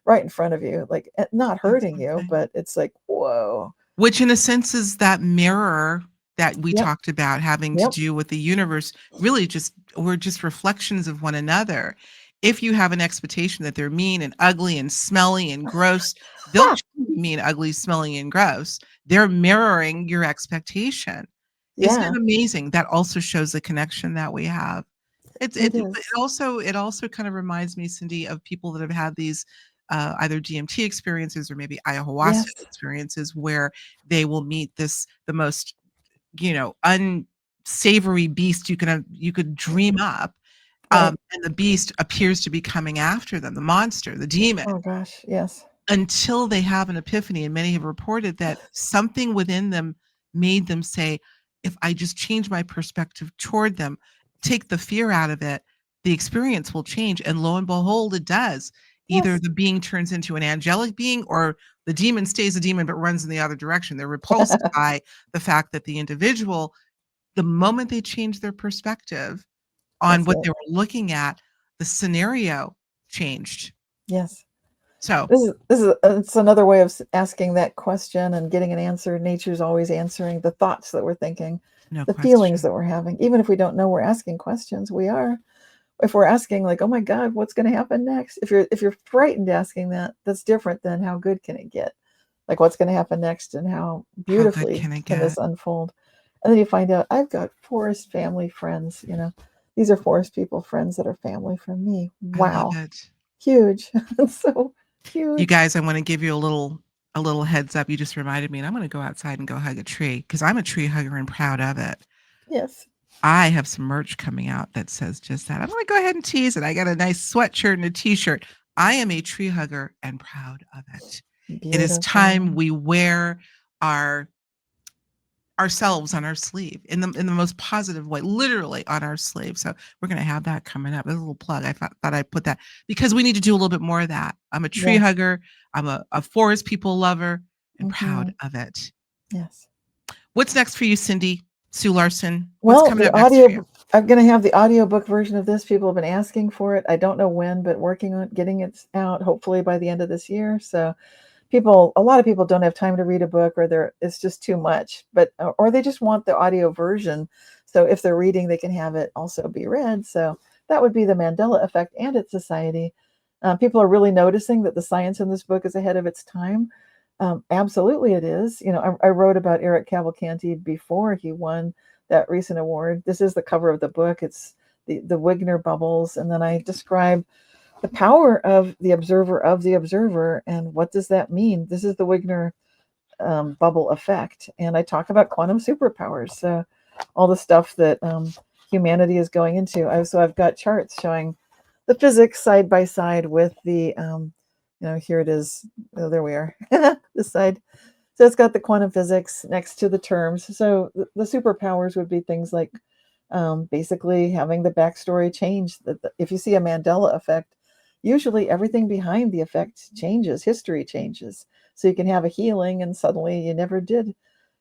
Speaker 1: right in front of you, like not
Speaker 2: that's
Speaker 1: hurting you,
Speaker 2: something.
Speaker 1: but it's like, whoa.
Speaker 2: Which in a sense is that mirror that we
Speaker 1: Yep.
Speaker 2: talked about having to
Speaker 1: Yep.
Speaker 2: do with the universe. Really, just we're just reflections of one another. If you have an expectation that they're mean and ugly and smelly and gross, they'll
Speaker 1: Ha!
Speaker 2: truly be mean, ugly, smelly, and gross. They're mirroring your expectation. Isn't
Speaker 1: Yeah,
Speaker 2: it amazing? That also shows the connection that we have.
Speaker 1: it
Speaker 2: But
Speaker 1: is.
Speaker 2: it also kind of reminds me, Cindy, of people that have had these either DMT experiences or maybe ayahuasca
Speaker 1: Yes.
Speaker 2: experiences where they will meet the most, unsavory beast you could dream up.
Speaker 1: Right.
Speaker 2: And the beast appears to be coming after them, the monster, the demon,
Speaker 1: Oh gosh, yes.
Speaker 2: until they have an epiphany. And many have reported that something within them made them say, if I just change my perspective toward them, take the fear out of it, the experience will change. And lo and behold, it does. Either
Speaker 1: Yes.
Speaker 2: the being turns into an angelic being, or the demon stays a demon but runs in the other direction. They're repulsed by the fact that the individual, the moment they change their perspective on
Speaker 1: That's
Speaker 2: what
Speaker 1: it.
Speaker 2: they were looking at, the scenario changed.
Speaker 1: Yes.
Speaker 2: So,
Speaker 1: This is it's another way of asking that question and getting an answer. Nature's always answering the thoughts that we're thinking,
Speaker 2: no
Speaker 1: the feelings
Speaker 2: question.
Speaker 1: that we're having. Even if we don't know we're asking questions, we are. If we're asking like, "Oh my God, what's going to happen next?" If you're frightened asking that, that's different than how good can it get? Like what's going to happen next and how
Speaker 2: How good
Speaker 1: beautifully
Speaker 2: can it
Speaker 1: can this
Speaker 2: get?
Speaker 1: unfold? And then you find out I've got forest family friends. These are forest people friends that are family from me.
Speaker 2: I love
Speaker 1: Wow.
Speaker 2: it.
Speaker 1: Huge. So
Speaker 2: You
Speaker 1: huge.
Speaker 2: guys, I wanna give you a little heads up. You just reminded me, and I'm gonna go outside and go hug a tree because 'cause I'm a tree hugger and proud of it.
Speaker 1: Yes.
Speaker 2: I have some merch coming out that says just that. I'm gonna go ahead and tease it. I got a nice sweatshirt and a t-shirt. I am a tree hugger and proud of it. It is time
Speaker 1: Beautiful.
Speaker 2: we wear our ourselves on our sleeve in the most positive way, literally on our sleeve. So we're going to have that coming up. A little plug. I thought I'd put that because we need to do a little bit more of that. I'm a tree
Speaker 1: Yeah.
Speaker 2: hugger. I'm a forest people lover and proud
Speaker 1: Hmm.
Speaker 2: of it.
Speaker 1: Yes.
Speaker 2: What's next for you, Cindy Sue Larson? What's
Speaker 1: Well,
Speaker 2: coming up next for you?
Speaker 1: I'm going to have the audiobook version of this. People have been asking for it. I don't know when, but working on getting it out hopefully by the end of this year. So a lot of people don't have time to read a book, or it's just too much, but or they just want the audio version. So if they're reading, they can have it also be read. So that would be the Mandela Effect and its society. People are really noticing that the science in this book is ahead of its time. Absolutely, it is. I wrote about Eric Cavalcanti before he won that recent award. This is the cover of the book. It's the Wigner bubbles, and then I describe the power of the observer, and what does that mean? This is the Wigner bubble effect, and I talk about quantum superpowers. So all the stuff that humanity is going into. I've got charts showing the physics side by side with the here it is. Oh, there we are. This side. So it's got the quantum physics next to the terms. So the superpowers would be things like basically having the backstory change. If you see a Mandela effect, usually everything behind the effect changes, history changes. So you can have a healing, and suddenly you never did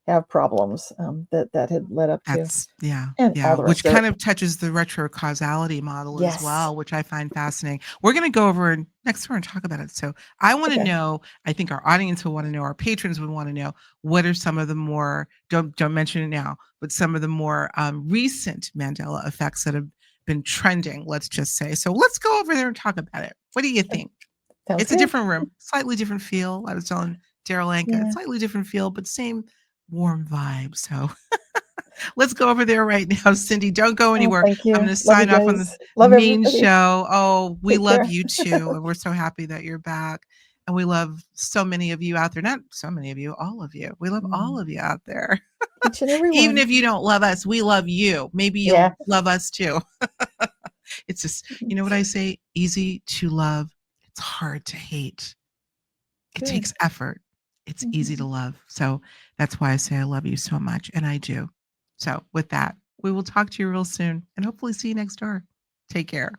Speaker 1: have problems that had led up to,
Speaker 2: That's yeah,
Speaker 1: and all
Speaker 2: yeah,
Speaker 1: the
Speaker 2: which
Speaker 1: rest of it.
Speaker 2: kind of touches the retro causality model as
Speaker 1: Yes.
Speaker 2: well, which I find fascinating. We're going to go over next door and talk about it. So I want to
Speaker 1: Okay.
Speaker 2: know. I think our audience will want to know. Our patrons would want to know what are some of the more don't mention it now, but some of the more recent Mandela effects that have been trending. Let's just say. So let's go over there and talk about it. What do you think?
Speaker 1: Sounds
Speaker 2: It's a
Speaker 1: good.
Speaker 2: different room, slightly different feel. I was telling Daryl Anka, it's
Speaker 1: Yeah.
Speaker 2: slightly different feel, but same warm vibe. So let's go over there right now, Cindy. Don't go
Speaker 1: Oh,
Speaker 2: anywhere.
Speaker 1: thank
Speaker 2: I'm
Speaker 1: you.
Speaker 2: going to
Speaker 1: Love you
Speaker 2: sign off on the
Speaker 1: guys. Love
Speaker 2: main
Speaker 1: everybody.
Speaker 2: show. Oh, we
Speaker 1: Take
Speaker 2: love
Speaker 1: care.
Speaker 2: you too. And we're so happy that you're back. And we love so many of you out there. Not so many of you, all of you. We love all
Speaker 1: Mhm.
Speaker 2: of you out there.
Speaker 1: Each and every
Speaker 2: Even
Speaker 1: one.
Speaker 2: if you don't love us, we love you. Maybe you'll
Speaker 1: Yeah.
Speaker 2: love us too. It's just, you know what I say? Easy to love. It's hard to hate. It
Speaker 1: Good.
Speaker 2: takes effort. It's easy to
Speaker 1: Mhm.
Speaker 2: love. So that's why I say I love you so much. And I do. So with that, we will talk to you real soon and hopefully see you next door. Take care.